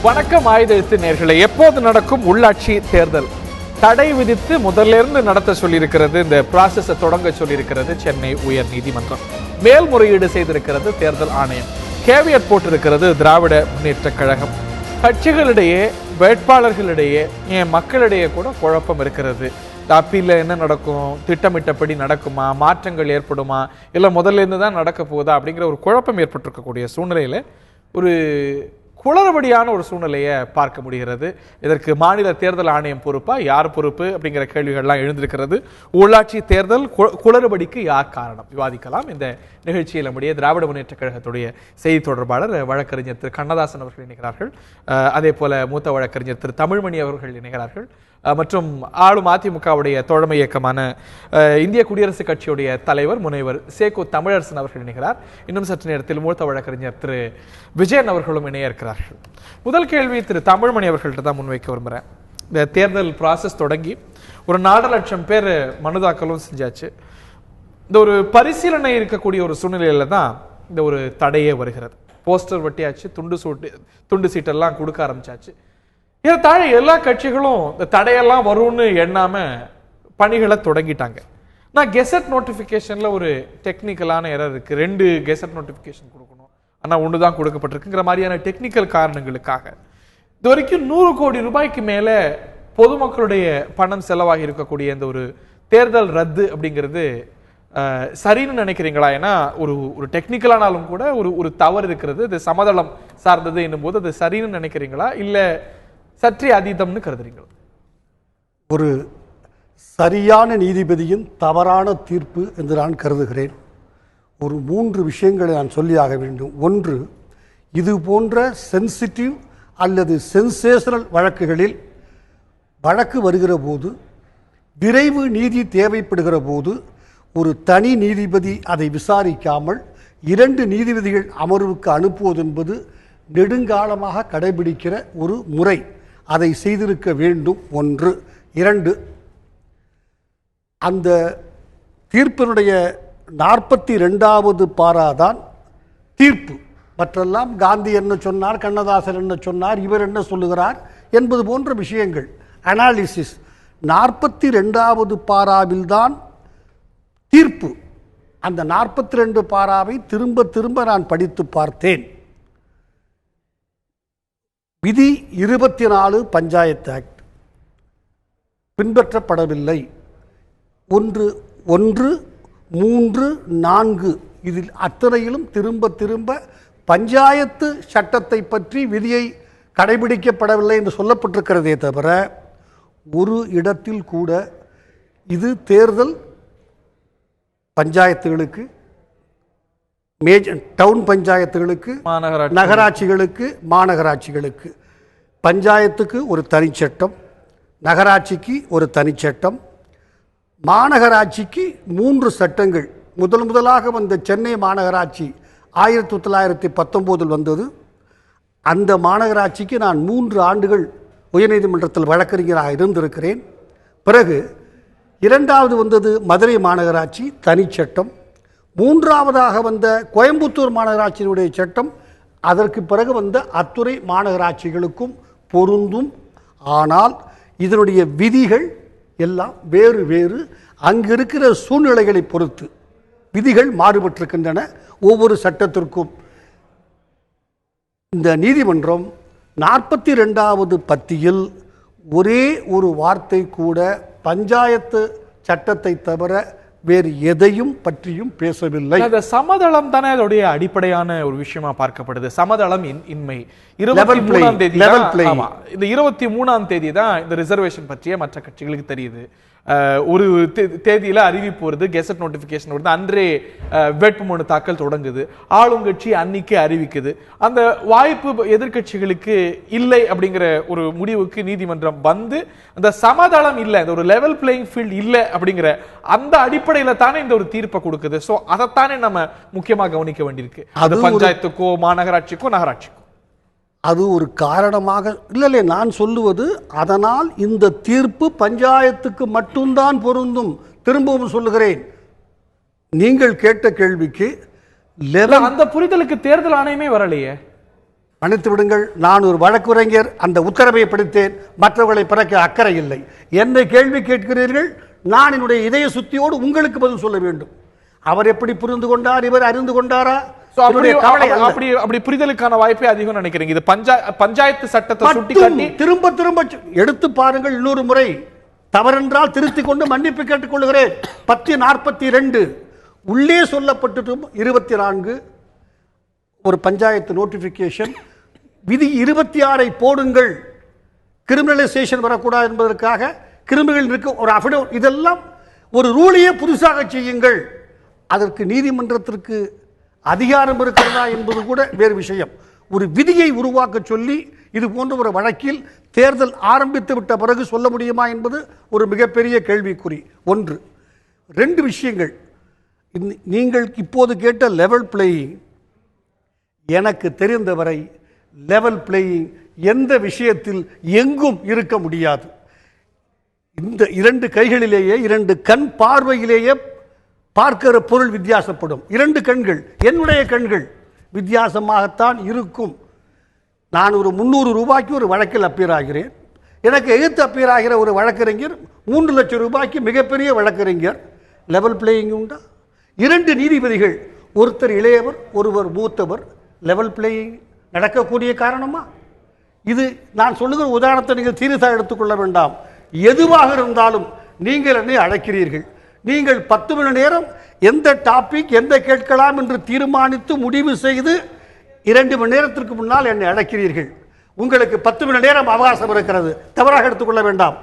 வணக்கம் ஆயுத எழுத்து நேயர்களே. எப்போது நடக்கும் உள்ளாட்சி தேர்தல் தடை விதித்து முதல்ல இருந்து நடத்த சொல்லியிருக்கிறது, இந்த ப்ராசஸை தொடங்க சொல்லியிருக்கிறது சென்னை உயர் நீதிமன்றம். மேல்முறையீடு செய்திருக்கிறது தேர்தல் ஆணையம். கேவியட் போட்டிருக்கிறது திராவிட முன்னேற்ற கழகம். கட்சிகளிடையே, வேட்பாளர்களிடையே, ஏன் மக்களிடையே கூட குழப்பம் இருக்கிறது. அப்பீல என்ன நடக்கும், திட்டமிட்டபடி நடக்குமா, மாற்றங்கள் ஏற்படுமா, இல்லை முதல்ல இருந்து தான் நடக்க போகுதா அப்படிங்கிற ஒரு குழப்பம் ஏற்பட்டிருக்கக்கூடிய சூழ்நிலையில் ஒரு குளறுபடியான ஒரு சூழ்நிலையை பார்க்க முடிகிறது. இதற்கு மாநில தேர்தல் ஆணையம் பொறுப்பா, யார் பொறுப்பு அப்படிங்கிற கேள்விகள்லாம் எழுந்திருக்கிறது. உள்ளாட்சி தேர்தல் குளறுபடிக்கு யார் காரணம் விவாதிக்கலாம். இந்த நிகழ்ச்சியில் நம்முடைய திராவிட முன்னேற்ற கழகத்துடைய செய்தி தொடர்பாளர் வழக்கறிஞர் திரு கண்ணதாசன் அவர்கள் இணைகிறார்கள். அதே போல மூத்த வழக்கறிஞர் திரு தமிழ்மணி அவர்கள் இணைகிறார்கள். மற்றும் ஆளும் அதிமுகவுடைய தோழமை இயக்கமான இந்திய குடியரசுக் கட்சியுடைய தலைவர் முனைவர் சேகோ தமிழரசன் அவர்கள் இணைகிறார். இன்னும் சற்று நேரத்தில் மூத்த வழக்கறிஞர் திரு விஜயன் அவர்களும் இணைய இருக்கிறார்கள். முதல் கேள்வி திரு தமிழ்மணி அவர்கள்ட்ட தான் முன்வைக்க விரும்புகிறேன். இந்த தேர்தல் ப்ராசஸ் தொடங்கி ஒரு 4 லட்சம் பேர் மனு தாக்கலும் செஞ்சாச்சு. இந்த ஒரு பரிசீலனை இருக்கக்கூடிய ஒரு சூழ்நிலையில தான் இந்த ஒரு தடையே வருகிறது. போஸ்டர் வட்டியாச்சு, துண்டு சீட்டெல்லாம் கொடுக்க ஆரம்பிச்சாச்சு. இதை தாழ எல்லா கட்சிகளும் இந்த தடையெல்லாம் வரும்னு எண்ணாம பணிகளை தொடங்கிட்டாங்க. நான் கெசட் நோட்டிபிகேஷன்ல ஒரு டெக்னிக்கலான எரர் இருக்கு. 2 கெசட் நோட்டிபிகேஷன் கொடுக்கணும், ஆனா 1 தான் கொடுக்கப்பட்டிருக்குங்கிற மாதிரியான டெக்னிக்கல் காரணங்களுக்காக இது வரைக்கும் 100 கோடி ரூபாய்க்கு மேல பொதுமக்களுடைய பணம் செலவாகி இருக்கக்கூடிய இந்த ஒரு தேர்தல் ரத்து அப்படிங்கிறது சரின்னு நினைக்கிறீங்களா? ஏன்னா ஒரு டெக்னிக்கலானாலும் கூட ஒரு தவறு இருக்கிறது, இது சமதளம் சார்ந்தது என்னும் போது அது சரின்னு நினைக்கிறீங்களா, இல்ல சற்றே அதீதம்னு கருதுறீங்களா? ஒரு சரியான நீதிபதியின் தவறான தீர்ப்பு என்று நான் கருதுகிறேன். ஒரு 3 விஷயங்களை நான் சொல்லியாக வேண்டும். ஒன்று, இது போன்ற சென்சிட்டிவ் அல்லது சென்சேஷனல் வழக்குகளில் வழக்கு வருகிற போது, விரைவு நீதி தேவைப்படுகிற போது ஒரு தனி நீதிபதி அதை விசாரிக்காமல் 2 நீதிபதிகள் அமர்வுக்கு அனுப்புவது என்பது நெடுங்காலமாக கடைபிடிக்கிற ஒரு முறை. அதை செய்திருக்க வேண்டும். 1. 2, அந்த தீர்ப்பினுடைய 42வது பாராதான் தீர்ப்பு. மற்றெல்லாம் காந்தி என்ன சொன்னார், கண்ணதாசன் என்ன சொன்னார், இவர் என்ன சொல்லுகிறார் என்பது போன்ற விஷயங்கள் அனாலிசிஸ். 42வது பாராவில் தான் தீர்ப்பு. அந்த 42 பாராவை திரும்ப திரும்ப நான் படித்து பார்த்தேன். விதி 24 பஞ்சாயத்து ஆக்ட் பின்பற்றப்படவில்லை. 1, 3, 4 இதில் அத்தனையிலும் திரும்ப திரும்ப பஞ்சாயத்து சட்டத்தை பற்றி விதியை கடைபிடிக்கப்படவில்லை என்று சொல்லப்பட்டிருக்கிறதே தவிர ஒரு இடத்தில் கூட இது தேர்தல் பஞ்சாயத்துகளுக்கு, டவுன் பஞ்சாயத்துகளுக்கு, நகராட்சிகளுக்கு, மாநகராட்சிகளுக்கு, பஞ்சாயத்துக்கு ஒரு தனிச்சட்டம், நகராட்சிக்கு ஒரு தனிச்சட்டம், மாநகராட்சிக்கு 3 சட்டங்கள். முதலாக வந்த சென்னை மாநகராட்சி 1919 வந்தது. அந்த மாநகராட்சிக்கு நான் 3 ஆண்டுகள் உயர்நீதிமன்றத்தில் வழக்கறிஞராக இருந்திருக்கிறேன். பிறகு 2வது வந்தது மதுரை மாநகராட்சி, தனிச்சட்டம். 3ஆவதாக வந்த கோயம்புத்தூர் மாநகராட்சியினுடைய சட்டம் அதற்கு பிறகு வந்த அத்துறை மாநகராட்சிகளுக்கும் பொருந்தும். ஆனால் இதனுடைய விதிகள் எல்லாம் வேறு வேறு. அங்கு இருக்கிற சூழ்நிலைகளை பொறுத்து விதிகள் மாறுபட்டிருக்கின்றன ஒவ்வொரு சட்டத்திற்கும். இந்த நீதிமன்றம் 42வது பத்தியில் ஒரே ஒரு வார்த்தை கூட பஞ்சாயத்து சட்டத்தை தவிர வேறு எதையும் பற்றியும் பேசவில்லை. சமதளம் தானே அதோடைய அடிப்படையான ஒரு விஷயமா பார்க்கப்படுது. சமதளம் இன்மை. 23ஆம் தேதி, இந்த 23ஆம் தேதி தான் இந்த ரிசர்வேஷன் பற்றிய மற்ற கட்சிகளுக்கு தெரியுது. ஒரு தேதியில அறிவிப்பு வருது, கெசட் நோட்டிபிகேஷன் வருது, அன்றே வேட்புமனு தாக்கல் தொடங்குது, ஆளுங்கட்சி அன்னைக்கு அறிவிக்குது. அந்த வாய்ப்பு எதிர்கட்சிகளுக்கு இல்லை அப்படிங்கிற ஒரு முடிவுக்கு நீதிமன்றம் வந்து அந்த சமதளம் இல்லை, அந்த ஒரு லெவல் பிளேயிங் ஃபீல்ட் இல்லை அப்படிங்கிற அந்த அடிப்படையில தானே இந்த ஒரு தீர்ப்பை கொடுக்குது. சோ அதைத்தானே நம்ம முக்கியமா கவனிக்க வேண்டியிருக்கு. அது பஞ்சாயத்துக்கோ மாநகராட்சிக்கோ நகராட்சிக்கோ அது ஒரு காரணமாக இல்லை. நான் சொல்லுவது, அதனால் இந்த தீர்ப்பு பஞ்சாயத்துக்கு மட்டும்தான் பொருந்தும். திரும்பவும் சொல்லுகிறேன், நீங்கள் கேட்ட கேள்விக்கு அந்த புரிதலுக்கு தேர்தல் ஆணையமே வரலையே. மன்னித்து விடுங்கள், நான் ஒரு வழக்குரைஞர், அந்த உத்தரவை படித்தேன், மற்றவர்களை பிறக்க அக்கறை இல்லை. என்னை கேள்வி கேட்கிறீர்கள், நான் என்னுடைய இதய சுத்தியோடு உங்களுக்கு பதில் சொல்ல வேண்டும். அவர் எப்படி புரிந்து கொண்டார், இவர் அறிந்து கொண்டாரா? அப்படி புரிதலுக்கான வாய்ப்பே அதிகம் நினைக்கிறீங்க. இது பஞ்சாயத்து சட்டத்தை சுட்டிக்காட்டி திரும்ப திரும்ப எடுத்து பாருங்கள். இன்னொரு முறை தவறென்றால் திருத்திக் கொண்டு மன்னிப்பு கேட்டுக் கொள்கிறேன். 1042 உள்ளே சொல்லப்பட்டு 24 ஒரு பஞ்சாயத்து நோட்டிபிகேஷன், விதி 26 போடுங்கள், கிரிமினலைசேஷன் வரக்கூடாது என்பதற்காக கிரிமினல் இருக்க ஒரு அஃபிடவிட், இதெல்லாம் ஒரு ரூலையே புதுசாக செய்யுங்கள். அதற்கு நீதிமன்றத்திற்கு அதிகாரம் இருக்கிறதா என்பது கூட வேறு விஷயம். ஒரு விதியை உருவாக்க சொல்லி இது போன்ற ஒரு வழக்கில் தேர்தல் ஆரம்பித்து விட்ட பிறகு சொல்ல முடியுமா என்பது ஒரு மிகப்பெரிய கேள்விக்குறி. ஒன்று. 2 விஷயங்கள். நீங்கள் இப்போது கேட்ட லெவல் பிளேயிங், எனக்கு தெரிந்தவரை லெவல் பிளேயிங் எந்த விஷயத்தில் எங்கும் இருக்க முடியாது. இந்த 2 கைகளிலேயே 2 கண் பார்வையிலேயே பார்க்கிற பொருள் வித்தியாசப்படும். 2 கண்கள், என்னுடைய கண்கள் வித்தியாசமாகத்தான் இருக்கும். நான் ஒரு 300 ரூபாய்க்கு ஒரு வழக்கில் அப்பியர் ஆகிறேன். எனக்கு எதிர்த்து அப்பியர் ஆகிற ஒரு வழக்கறிஞர் 3 லட்சம் ரூபாய்க்கு மிகப்பெரிய வழக்கறிஞர். லெவல் பிளேயிங் உண்டா? 2 நீதிபதிகள், ஒருத்தர் இளையவர், ஒருவர் மூத்தவர். லெவல் பிளேயிங் நடக்கக்கூடிய காரணமா? இது நான் சொல்லுகிற உதாரணத்தை நீங்கள் சீரியஸாக எடுத்துக்கொள்ள வேண்டாம். எதுவாக இருந்தாலும் நீங்கள் என்னை அழைக்கிறீர்கள். நீங்கள் 10 மணி நேரம் எந்த டாபிக் எந்த கேட்கலாம் என்று தீர்மானித்து முடிவு செய்து 2 மணி நேரத்திற்கு முன்னால் என்னை அழைக்கிறீர்கள். உங்களுக்கு 10 மணி நேரம் அவகாசம் இருக்கிறது, தவறாக எடுத்துக்கொள்ள வேண்டாம்.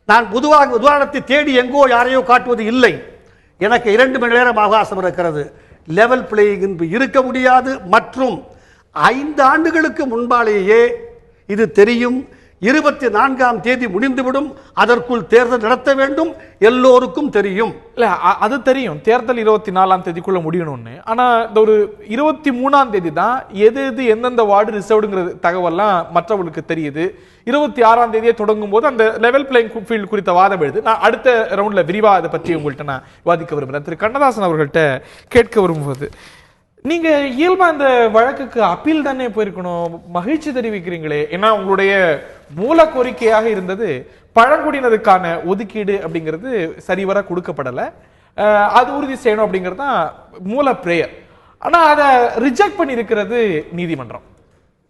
நான் பொதுவாக உதாரணத்தை தேடி எங்கோ யாரையோ காட்டுவது இல்லை. எனக்கு 2 மணி நேரம் அவகாசம் இருக்கிறது. லெவல் பிளேயிங் இருக்க முடியாது. மற்றும் 5 ஆண்டுகளுக்கு முன்பாலேயே இது தெரியும். 24ஆம் தேதி முடிந்துவிடும், அதற்குள் தேர்தல் நடத்த வேண்டும், எல்லோருக்கும் தெரியும். இல்ல அது தெரியும், தேர்தல் 24ஆம் தேதிக்குள்ள முடியணும்னு. ஆனா இந்த ஒரு 23ஆம் தேதி தான் எது எந்தெந்த வார்டு ரிசர்வ்டுங்கிற தகவல்லாம் மற்றவர்களுக்கு தெரியுது. 26ஆம் தேதியே தொடங்கும் போது அந்த லெவல் பிளேயிங் ஃபீல்ட் குறித்த வாதம் எழுது. நான் அடுத்த ரவுண்ட்ல விரிவா அதை பற்றி உங்கள்கிட்ட நான் விவாதிக்க விரும்புகிறேன். திரு கண்ணதாசன் அவர்கள்ட்ட கேட்க விரும்புவது, நீங்க இயல்பா இந்த வழக்குக்கு அப்பீல் தானே போயிருக்கணும், மகிழ்ச்சி தெரிவிக்கிறீங்களே. ஏன்னா உங்களுடைய மூல கோரிக்கையாக இருந்தது பழங்குடியினருக்கான ஒதுக்கீடு அப்படிங்கிறது சரிவர கொடுக்கப்படல, அது உறுதி செய்யணும் அப்படிங்கிறது தான் மூல பிரேயர். ஆனா அதை ரிஜெக்ட் பண்ணி இருக்கிறது நீதிமன்றம்.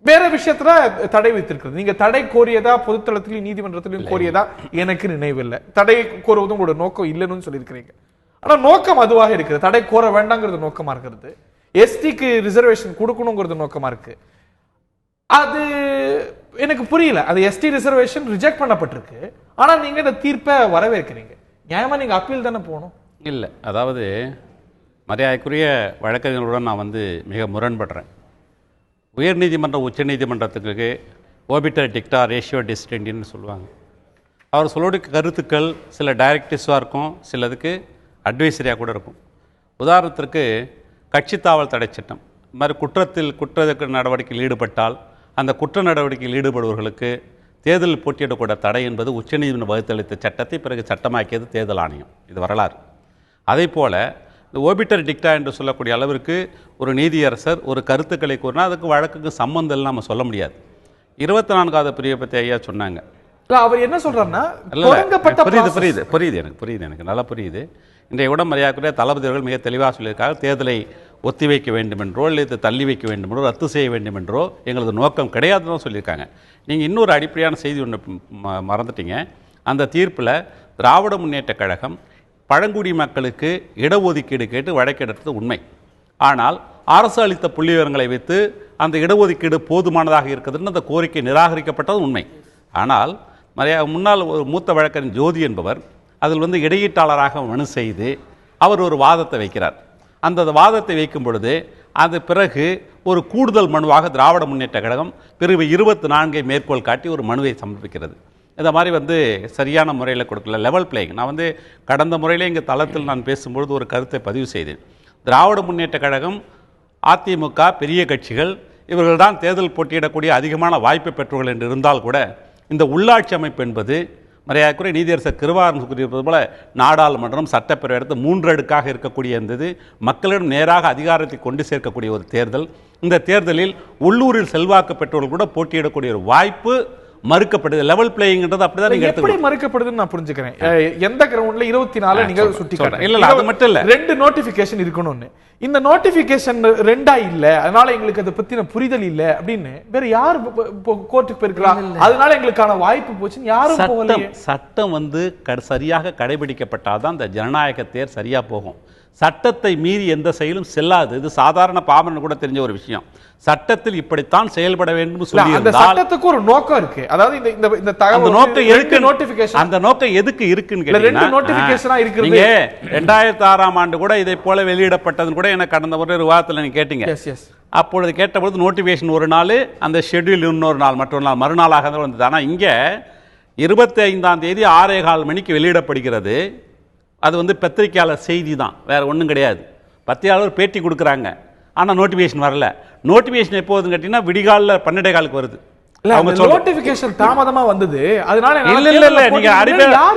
வேற விஷயத்துல தடை வைத்திருக்கிறது. நீங்க தடை கோரியதா பொதுத்தளத்திலும் நீதிமன்றத்திலும் கோரியதா எனக்கு நினைவில்லை. தடை கோருவதும் உங்களோட நோக்கம் இல்லைன்னு சொல்லியிருக்கிறீங்க. ஆனா நோக்கம் அதுவாக இருக்கிறது, தடை கோர வேண்டாங்கிறது நோக்கமா இருக்கிறது, எஸ்டிக்கு ரிசர்வேஷன் கொடுக்கணுங்கிறது நோக்கமா இருக்கு. அது எனக்கு புரியல. அது எஸ்டி ரிசர்வேஷன் ரிஜெக்ட் பண்ணப்பட்டிருக்கு, ஆனா நீங்க இந்த தீர்ப்பை வரவேற்கிறீங்க. நியாயமா நீங்க அப்பீல் தானே போகணும். இல்லை, அதாவது மரியாதைக்குரிய வழக்கறிஞர்களுடன் நான் மிக முரண்படுறேன். உயர்நீதிமன்றம் உச்ச நீதிமன்றத்துக்கு ஓபிட்டர் டிக்டா ரேஷியோ டிஸ்டென்டின்னு சொல்லுவாங்க. அவர் சொல்லுடைய கருத்துக்கள் சில டைரக்டிவ்ஸாக இருக்கும், சிலதுக்கு அட்வைசரியாக கூட இருக்கும். உதாரணத்திற்கு கட்சி தாவல் தடை சட்டம், இந்த மாதிரி குற்ற நடவடிக்கையில் ஈடுபட்டால் அந்த குற்ற நடவடிக்கையில் ஈடுபடுபவர்களுக்கு தேர்தலில் போட்டியிடக்கூட தடை என்பது உச்சநீதிமன்றம் வகுத்தளித்த சட்டத்தை பிறகு சட்டமாக்கியது தேர்தல் ஆணையம். இது வரலாறு. அதே போல் இந்த ஓபிட்டர் டிக்டா என்று சொல்லக்கூடிய அளவிற்கு ஒரு நீதியரசர் ஒரு கருத்துக்களை கூறினா அதுக்கு வழக்குக்கு சம்பந்தம் இல்லை நம்ம சொல்ல முடியாது. 24வது பிரிவை பற்றி ஐயா சொன்னாங்க. அவர் என்ன சொல்றாருன்னா, புரியுது எனக்கு நல்லா புரியுது. இன்றைய உடன் மரியாதைக்குரிய தளபதி அவர்கள் மிக தெளிவாக சொல்லியிருக்காங்க, தேர்தலை ஒத்தி வைக்க வேண்டும் என்றோ இல்லை தள்ளி வைக்க வேண்டும் என்றோ ரத்து செய்ய வேண்டும் என்றோ எங்களது நோக்கம் கிடையாதுன்னு சொல்லியிருக்காங்க. நீங்கள் இன்னொரு அடிப்படையான செய்தி ஒன்று மறந்துட்டீங்க. அந்த தீர்ப்பில் திராவிட முன்னேற்ற கழகம் பழங்குடி மக்களுக்கு இடஒதுக்கீடு கேட்டு வழக்கெடுத்தது உண்மை. ஆனால் அரசு அளித்த புள்ளி விவரங்களை வைத்து அந்த இடஒதுக்கீடு போதுமானதாக இருக்கிறதுன்னு அந்த கோரிக்கை நிராகரிக்கப்பட்டது உண்மை. ஆனால் முன்னாள் ஒரு மூத்த வழக்கறிஞர் ஜோதி என்பவர் அதில் இடையீட்டாளராக மனு செய்து அவர் ஒரு வாதத்தை வைக்கிறார். அந்த வாதத்தை வைக்கும் பொழுது அது பிறகு ஒரு கூடுதல் மனுவாக திராவிட முன்னேற்ற கழகம் பிரிவு 24 மேற்கோள் காட்டி ஒரு மனுவை சமர்ப்பிக்கிறது. இந்த மாதிரி சரியான முறையில் கொடுக்கல. Level playing. நான் கடந்த முறையில் இங்கே தளத்தில் நான் பேசும்பொழுது ஒரு கருத்தை பதிவு செய்தேன். திராவிட முன்னேற்ற கழகம், அதிமுக, பெரிய கட்சிகள் இவர்கள் தான் தேர்தல் போட்டியிடக்கூடிய அதிகமான வாய்ப்பை பெற்றவர்கள் என்று இருந்தால் கூட இந்த உள்ளாட்சி அமைப்பு என்பது மரியாதைக்குரிய நீதியரசர் கிருபாகரன் கூறியிருப்பது போல நாடாளுமன்றம் சட்டப்பேரவை எடுத்து 3 அடுக்காக இருக்கக்கூடிய இருந்தது, மக்களிடம் நேராக அதிகாரத்தை கொண்டு சேர்க்கக்கூடிய ஒரு தேர்தல். இந்த தேர்தலில் உள்ளூரில் செல்வாக்கு பெற்றவர்கள் கூட போட்டியிடக்கூடிய ஒரு வாய்ப்பு மறுக்கப்படுது. லெவல் பிளேயிங்ன்றது அப்படிதான் நீங்க எப்படி மறுக்கப்படுதுன்னு நான் புரிஞ்சுக்கிறேன். எந்த கிரவுண்ட்ல 24 நீங்க சுட்டி காட்டுறீங்க. இல்ல அது மட்டும் இல்ல, 2 நோட்டிபிகேஷன் இருக்கணும்னு. இந்த நோட்டிபிகேஷன் 2 இல்ல, அதனால எங்களுக்கு அதை பத்தின புரிதல் இல்ல அப்படின்னு வேற யாரு கோர்ட்டுக்கு போயிருக்கலாம், அதனால எங்களுக்கான வாய்ப்பு போச்சுன்னு யாரும் போகலையே. சட்டம் வந்து சரியாக கடைபிடிக்கப்பட்டாதான் இந்த ஜனநாயக தேர் சரியா போகும். சட்டத்தை மீறி எந்த செயலும் செல்லாது. இது சாதாரண பாமரன் கூட தெரிஞ்ச ஒரு விஷயம். சட்டத்தில் இப்படித்தான் செயல்பட வேண்டும் சொல்லி அந்த சட்டத்துக்கு ஒரு நோக்கம் இருக்கு. அதாவது இந்த இந்த தகவல் நோக்கம் எதுக்கு நோட்டிபிகேஷன், அந்த நோக்கம் எதுக்கு இருக்குன்னு கேட்டீங்கன்னா 2 நோட்டிபிகேஷனா இருக்குது. நீங்க 2006ஆம் ஆண்டு கூட இதை போல வெளியிடப்பட்டதுன்னு கூட எனக்கு கடந்த ஒரு விவாதத்தில் நீங்க கேட்டீங்க. அப்பொழுது கேட்டபொழுது நோட்டிபிகேஷன் ஒரு நாள், அந்த ஷெட்யூல் இன்னொரு நாள், மற்றொரு நாள் மறுநாளாக வந்தது. ஆனா இங்க 25ஆம் தேதி 6:15 மணிக்கு வெளியிடப்படுகிறது. அது வந்து பத்திரிகையாளர் செய்தி தான், வேற ஒன்றும் கிடையாது. பத்திரிகையாளர் பேட்டி கொடுக்குறாங்க, ஆனால் நோட்டிஃபிகேஷன் வரல. நோட்டிஃபிகேஷன் எப்போதுன்னு கேட்டீங்கன்னா விடிகாலில் 12:15 வருது. நோட்டிபிகேஷன் தாமதமா வந்தது, அதனால இல்ல நீங்க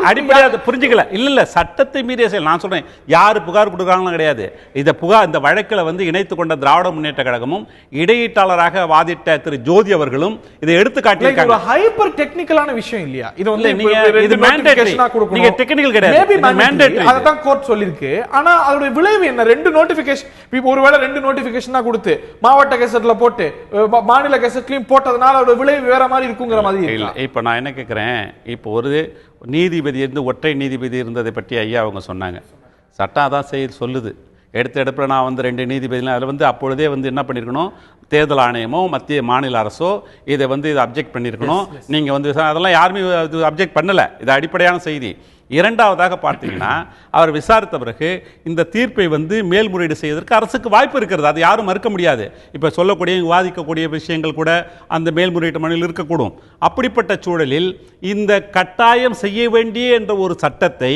அடிப்படையா புரிஞ்சுக்கல. இல்ல சட்டத்தை மீறிய செயல். நான் சொல்றேன், யாரு புகார் கொடுக்குறாங்களும் கிடையாது. இந்த வழக்கில் வந்து இணைத்து கொண்ட திராவிட முன்னேற்ற கழகமும் இடையீட்டாளராக வாதிட்ட திரு ஜோதி அவர்களும் இதை எடுத்து காட்டியிருக்காங்க. ஹைப்பர் டெக்னிக்கலான விஷயம் இல்லையா இது? வந்து இது மேண்டேட்டரி, நீங்க டெக்னிக்கல் கிடையாது, மேண்டேட்டரி. அதான் கோர்ட் சொல்லிருக்கு. ஆனா அதோட விளைவு என்ன? 2 நோட்டிபிகேஷன், ஒருவேளை 2 நோட்டிபிகேஷன் கொடுத்து மாவட்ட கெசட்ல போட்டு மாநில கெசட்லயும் போட்டதுனால அதோட விளைவு வேற மாதிரி இருக்குங்கிற மாதிரி இல்ல. இப்ப நான் என்ன கேட்கிறேன், இப்போ ஒரு நீதிபதி இருந்து ஒற்றை நீதிபதி இருந்ததை பற்றி ஐயா அவங்க சொன்னாங்க. சட்டம் அதான் சொல்லுது. எடுப்பில் நான் வந்து 2 நீதிபதிகள் அதில் வந்து அப்பொழுதே வந்து என்ன பண்ணியிருக்கணும், தேர்தல் ஆணையமோ மத்திய மாநில அரசோ இதை வந்து அப்ஜெக்ட் பண்ணியிருக்கணும். நீங்கள் வந்து அதெல்லாம் யாருமே அப்ஜெக்ட் பண்ணலை. இது அடிப்படையான செய்தி. இரண்டாவதாக பார்த்தீங்கன்னா, அவர் விசாரித்த பிறகு இந்த தீர்ப்பை வந்து மேல்முறையீடு செய்வதற்கு அரசுக்கு வாய்ப்பு இருக்கிறது. அது யாரும் மறுக்க முடியாது. இப்போ சொல்லக்கூடிய வாதிக்கக்கூடிய விஷயங்கள் கூட அந்த மேல்முறையீட்டு மனுவில் இருக்கக்கூடும். அப்படிப்பட்ட சூழலில் இந்த கட்டாயம் செய்ய வேண்டிய என்ற ஒரு சட்டத்தை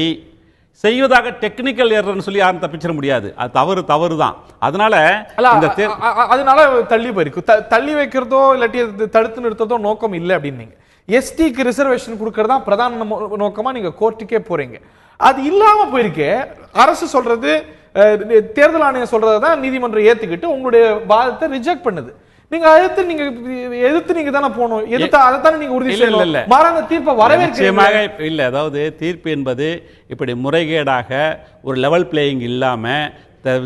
செய்வதாக டெக்னிக்கல் எரர்னு சொல்லி யாரும் தப்பிச்சிட முடியாது. அது தவறு தான். அதனால தள்ளி போயிருக்கு. தள்ளி வைக்கிறதோ இல்லாட்டி தடுத்து நிறுத்ததோ நோக்கம் இல்லை அப்படின்னு எஸ்டிக்கு ரிசர்வேஷன் கொடுக்கறதா பிரதான நோக்கமா நீங்க கோர்ட்டுக்கே போறீங்க. அது இல்லாம போயிருக்கே. அரசு சொல்றது, தேர்தல் ஆணையம் சொல்றதான் நீதிமன்றம் ஏத்துக்கிட்டு உங்களுடைய வாதத்தை ரிஜெக்ட் பண்ணுது. நீங்க எதிர்த்து நீங்க தானே போகணும். அதைத்தானே நீங்க உறுதி செய்யணும். மாறான தீர்ப்பை வரவேற்க இல்ல. அதாவது தீர்ப்பு என்பது இப்படி முறைகேடாக ஒரு லெவல் பிளேயிங் இல்லாம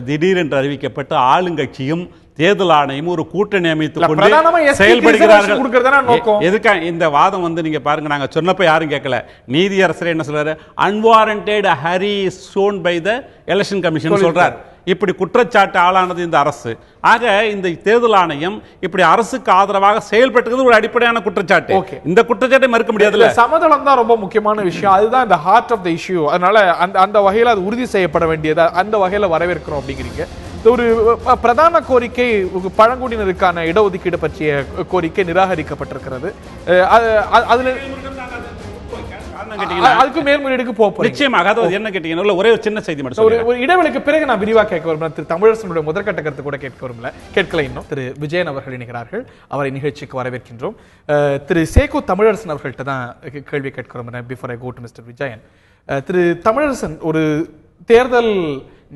திடீரென்று அறிவிக்கப்பட்டு ஆளுங்கட்சியும் தேர்தல் ஆணையம் ஒரு கூட்டணி அமைத்துக் கொண்டு செயல்படுகிறார்கள். எதுக்காக இந்த வாதம் வந்து நீங்க பாருங்க, நாங்க சொன்னப்ப யாரும் கேட்கல. நீதியரசர் என்ன சொல்றாரு, unwarranted hurry shown by the election commission சொல்றார். இப்படி குற்றச்சாட்டு ஆளானது இந்த அரசு. ஆக இந்த தேர்தல் ஆணையம் இப்படி அரசுக்கு ஆதரவாக செயல்பட்டது ஒரு அடிப்படையான குற்றச்சாட்டு. இந்த குற்றச்சாட்டை மறுக்க முடியாது. சமதளம் தான் ரொம்ப முக்கியமான விஷயம். அதுதான் இந்த ஹார்ட் ஆஃப் த இஷ்யூ. அதனால அந்த வகையில் அது உறுதி செய்யப்பட வேண்டியது. அந்த வகையில் வரவேற்கிறோம் அப்படிங்கிறீங்க. ஒரு பிரதான கோரிக்கை பழங்குடியினருக்கான இடஒதுக்கீடு பற்றிய கோரிக்கை நிராகரிக்கப்பட்டிருக்கிறது. அதுல அதுக்கு மேல்முறையீடுக்கு போறோம். நிச்சயமாக. அதாவது என்ன கேட்டீங்கன்னா, ஒரே ஒரு சின்ன செய்தி மட்டும். ஒரு இடைவெளிக்கு பிறகு நான் விரிவாக கேட்க விரும்புகிறேன். திரு தமிழரசனுடைய முதற்கட்ட கருத்து கூட கேட்கல. இன்னும் திரு விஜயன் அவர்கள் இணைகிறார்கள். அவரை நிகழ்ச்சிக்கு வரவேற்கின்றோம். திரு சேகு தமிழரசன் அவர்கள்ட்ட தான் கேள்வி கேட்க விரும்புகிறேன். Before I go to mister Vijayan, திரு தமிழரசன், ஒரு தேர்தல்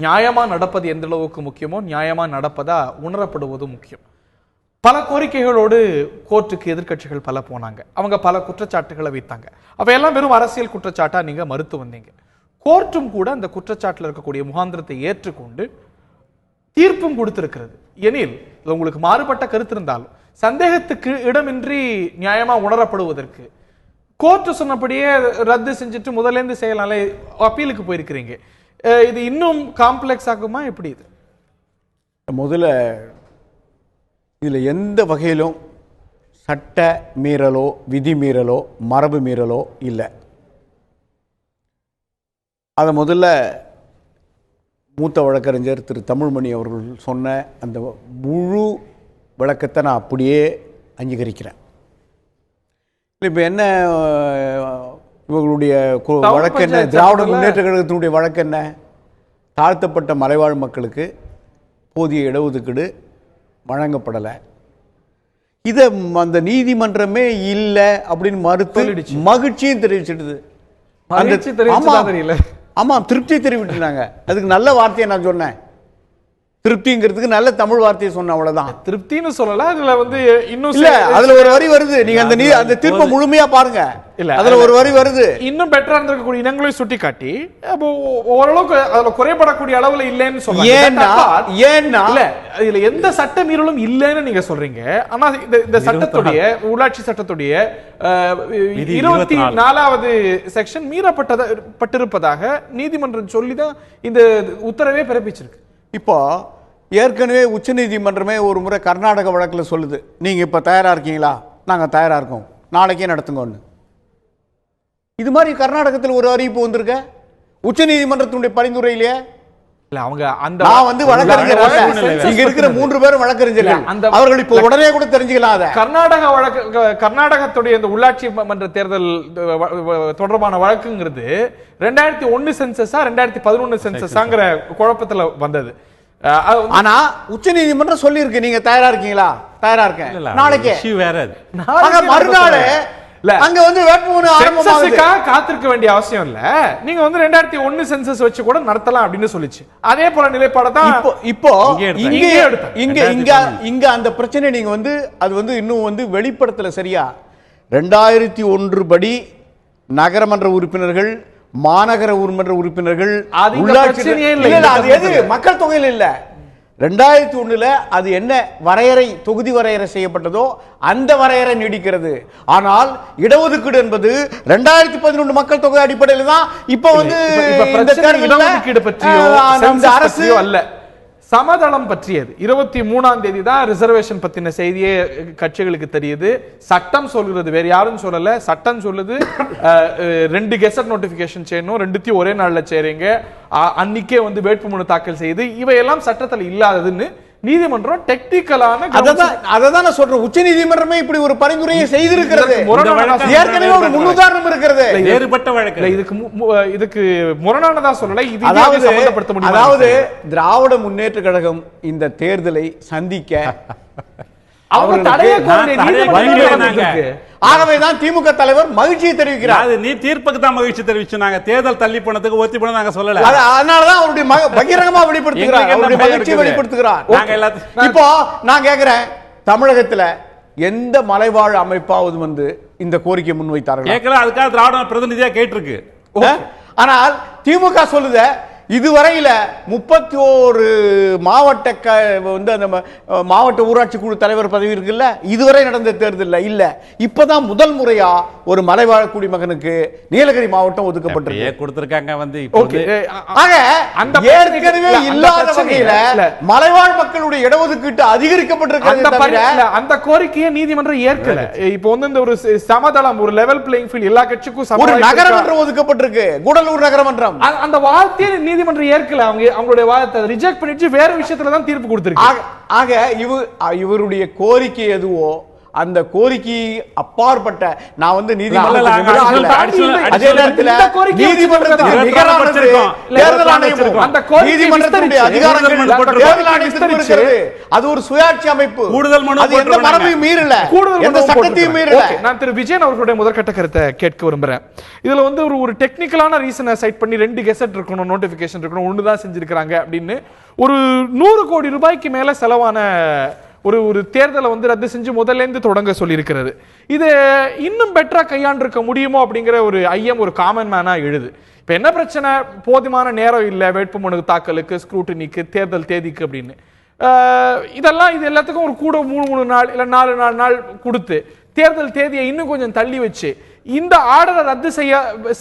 நியாயமா நடப்பது எந்த அளவுக்கு முக்கியமோ நியாயமா நடப்பதா உணரப்படுவது முக்கியம். பல கோரிக்கைகளோடு கோர்ட்டுக்கு எதிர்க்கட்சிகள் பல போனாங்க. அவங்க பல குற்றச்சாட்டுகளை வைத்தாங்க. அவையெல்லாம் வெறும் அரசியல் குற்றச்சாட்டா நீங்க மறுத்து வந்தீங்க. கோர்ட்டும் கூட அந்த குற்றச்சாட்டில் இருக்கக்கூடிய முகாந்திரத்தை ஏற்றுக்கொண்டு தீர்ப்பும் கொடுத்திருக்கிறது. எனில் உங்களுக்கு மாறுபட்ட கருத்து இருந்தாலும் சந்தேகத்துக்கு இடமின்றி நியாயமா உணரப்படுவதற்கு கோர்ட்டு சொன்னபடியே ரத்து செஞ்சுட்டு முதலேந்து செய்யலாலே அப்பீலுக்கு போயிருக்கிறீங்க. இது இன்னும் காம்ப்ளெக்ஸ் ஆகுமா? எப்படி இது? முதல்ல இதில் எந்த வகையிலும் சட்ட மீறலோ விதி மீறலோ மரபு மீறலோ இல்லை. அதை முதல்ல மூத்த வழக்கறிஞர் திரு தமிழ்மணி அவர்கள் சொன்ன அந்த முழு விளக்கத்தை நான் அப்படியே அங்கீகரிக்கிறேன். இப்போ என்ன இவர்களுடைய வழக்கு என்ன, திராவிட முன்னேற்ற கழகத்தினுடைய வழக்கு என்ன, தாழ்த்தப்பட்ட மலைவாழ் மக்களுக்கு போதிய இடஒதுக்கீடு வழங்கப்படலை. இதை அந்த நீதிமன்றமே இல்லை அப்படின்னு மறுத்து மகிழ்ச்சியும் தெரிவிச்சிடுது. மகிழ்ச்சி தெரிவிச்சதா தெரியல. ஆமா, திருப்தி தெரிவிட்டுனாங்க. அதுக்கு நல்ல வார்த்தையை நான் சொன்னேன். திருப்திங்கிறதுக்கு நல்ல தமிழ் வார்த்தையை சொன்ன, அவ்வளவுதான். திருப்தின்னு சொல்லல, அதுல வந்து இன்னும் இல்ல, அதுல ஒரு வரி வருது. நீங்க அந்த தீர்ப்பை முழுமையா பாருங்க. இல்ல, அதுல ஒரு வரி வருது. இன்னும் பெட்டரா இருந்திருக்கக்கூடிய இனங்களையும் சுட்டி காட்டி ஓரளவுக்கு அதுல குறைபடக்கூடிய அளவுல இல்லைன்னு சொல்றாங்க. ஏன்னா இல்ல, இதுல எந்த சட்ட மீறலும் இல்லைன்னு நீங்க சொல்றீங்க. ஆனா இந்த சட்டத்துடைய உள்ளாட்சி சட்டத்துடைய 24வது செக்ஷன் மீறப்பட்டிருப்பதாக நீதிமன்றம் சொல்லிதான் இந்த உத்தரவே பிறப்பிச்சிருக்கு. இப்போ ஏற்கனவே உச்சநீதிமன்றமே ஒரு முறை கர்நாடக வழக்கில் சொல்லுது, நீங்க இப்ப தயாரா இருக்கீங்களா? நாங்க தயாரா இருக்கோம், நாளைக்கே நடத்துங்கன்னு. இது மாதிரி கர்நாடகத்தில் ஒரு அறிவிப்பு வந்திருக்க உச்சநீதிமன்றத்தினுடைய பரிந்துரையிலேயே. இல்ல, அவங்க அந்த நான் வந்து வழக்கறிஞர் அல்ல, இங்க இருக்கிற 3 பேரும் வழக்கறிஞர்கள். அவர்கள் இப்போ உடனே கூட தெரிஞ்சுக்கலாம். அத கர்நாடகத்துடைய இந்த உள்ளாட்சி மன்ற தேர்தல் தொடர்பான வழக்குங்கிறது 2001 சென்சஸா 2011 சென்சஸாங்கிற குழப்பத்துல வந்தது. ஆனா உச்சநீதிமன்றம் சொல்லி இருக்கு, நீங்க தயாரா இருக்கீங்களா? தயாரா இருக்கேன், நாளைக்கே. மறுநாள் அங்க வந்து வேட்புமனு ஆரம்பமாகுது. காத்திருக்க வேண்டிய அவசியம் இல்ல, நீங்க வந்து 2001 சென்சஸ் வச்சு கூட நடத்தலாம் அப்படின்னு சொல்லிச்சு. அதே போல நிலைப்பாடு தான் இப்போ இங்க அந்த பிரச்சனை நீங்க வந்து அது வந்து இன்னும் வந்து வெளிப்படத்துல. சரியா, 2001 படி நகரமன்ற உறுப்பினர்கள், மாநகர மன்ற உறுப்பினர்கள், மக்கள் தொகையில் இல்ல. 2001 அது என்ன வரையறை, தொகுதி வரையறை செய்யப்பட்டதோ அந்த வரையறை நீடிக்கிறது. ஆனால் இடஒதுக்கீடு என்பது 2011 மக்கள் தொகை அடிப்படையில் தான் இப்ப வந்து இடஒதுக்கீடு பற்றியோ அரசு அல்ல, சமதளம் பற்றியது. 23ஆம் தேதி தான் ரிசர்வேஷன் பத்தின செய்தியே கட்சிகளுக்கு தெரியுது. சட்டம் சொல்கிறது, வேற யாரும் சொல்லல. சட்டம் சொல்லுது 2 கெசட் நோட்டிபிகேஷன் செய்யணும், 2த்தையும் ஒரே நாள்ல செய்றீங்க, அன்னைக்கே வந்து வேட்புமனு தாக்கல் செய்யுது. இவையெல்லாம் சட்டத்தில் இல்லாததுன்னு நீதிமன்றம் டெக்னிக்கலான அததான் நான் சொல்றேன். உச்ச நீதிமன்றமே இப்படி ஒரு பரிந்துரையை செய்திருக்கிறது. ஏற்கனவே ஒரு முன்னுதாரணம் இருக்கிறது. வேறுபட்ட வழக்கு இதுக்கு முரணானதா சொல்லல. இது சம்பந்தப்படுத்த முடியும். அதாவது திராவிட முன்னேற்ற கழகம் இந்த தேர்தலை சந்திக்க ஆகவேதான் திமுக தலைவர் மகிழ்ச்சியை தெரிவிக்கிறார். நீ தீர்ப்புக்கு தான் மகிழ்ச்சி தெரிவிச்சாங்க, தேர்தல் தள்ளி போனதுக்கு ஒத்தி போன நாங்க சொல்லல. அதனாலதான் அவருடைய பகிரங்கமா வெளிப்படுத்துகிறார், அவருடைய மகிழ்ச்சியை வெளிப்படுத்துகிறார். இப்போ நான் கேட்கிறேன், தமிழகத்துல எந்த மலைவாழ் அமைப்பாவது வந்து இந்த கோரிக்கை முன்வைத்தார்கள்? அதுக்காக திராவிட பிரதிநிதியா கேட்டிருக்கு. ஆனால் திமுக சொல்லுத இதுவரையில 31 மாவட்ட வந்து அந்த மாவட்ட ஊராட்சி குழு தலைவர் பதவி இருக்குல்ல, இதுவரை நடந்த தேர்தல் இல்ல. இப்பதான் முதல் முறையா ஒரு மலைவாழ் குடிமகனுக்கு நீலகிரி மாவட்டம் ஒதுக்கப்பட்டிருக்கு, கொடுத்திருக்காங்க. வந்து ஏற்கனவே இல்லாத வகையில மலைவாழ் மக்களுடைய இடஒதுக்கீட்டு அதிகரிக்கப்பட்டிருக்கிறது. அந்த கோரிக்கையை நீதிமன்றம் ஏற்கல. இப்போ வந்து இந்த ஒரு சமதளம், ஒரு லெவல் பிளேயிங் ஃபீல்ட் எல்லா கட்சிக்கும் ஒரு நகரமன்றம் ஒதுக்கப்பட்டிருக்கு, கூடலூர் நகரமன்றம். அந்த வார்த்தையை நீதிமன்றம் ஏற்கல. அவங்களுடைய வாதத்தை ரிஜெக்ட் பண்ணிட்டு வேற விஷயத்துல தான் தீர்ப்பு கொடுத்திருக்கு. ஆக இவருடைய கோரிக்கை எதுவோ அந்த கோரிக்கை அப்பாற்பட்ட நான் வந்து அது ஒரு சுயாட்சி அமைப்பு, மரபையும் மீறல, எந்த சட்டத்தையும் மீறல. நான் திரு விஜயன் அவர்களுடைய முதற்கட்ட கருத்தை கேட்க விரும்புறேன். இதுல வந்து ஒரு டெக்னிக்கலான ரீசனை சைட் பண்ணி 2 கெசட் இருக்கணும், நோட்டிபிகேஷன் இருக்கணும், ஒண்ணுதான் செஞ்சிருக்காங்க அப்படின்னு ஒரு 100 கோடி ரூபாய்க்கு மேல செலவான ஒரு தேர்தலை வந்து ரத்து செஞ்சு முதல்ல இருந்து தொடங்க சொல்லி இருக்கிறது. இது இன்னும் பெட்டரா கையாண்டிருக்க முடியுமோ அப்படிங்கிற ஒரு ஐயம் ஒரு காமன் மேனா எழுது. இப்ப என்ன பிரச்சனை, போதுமான நேரம் இல்லை வேட்புமனு தாக்கலுக்கு, ஸ்க்ரூட்டினிக்கு, தேர்தல் தேதிக்கு அப்படின்னு. இது எல்லாத்துக்கும் ஒரு கூட 3 நாள் இல்ல 4 நாள் கொடுத்து தேர்தல் தேதியை இன்னும் கொஞ்சம் தள்ளி வச்சு இந்த ஆர்டரை ரத்து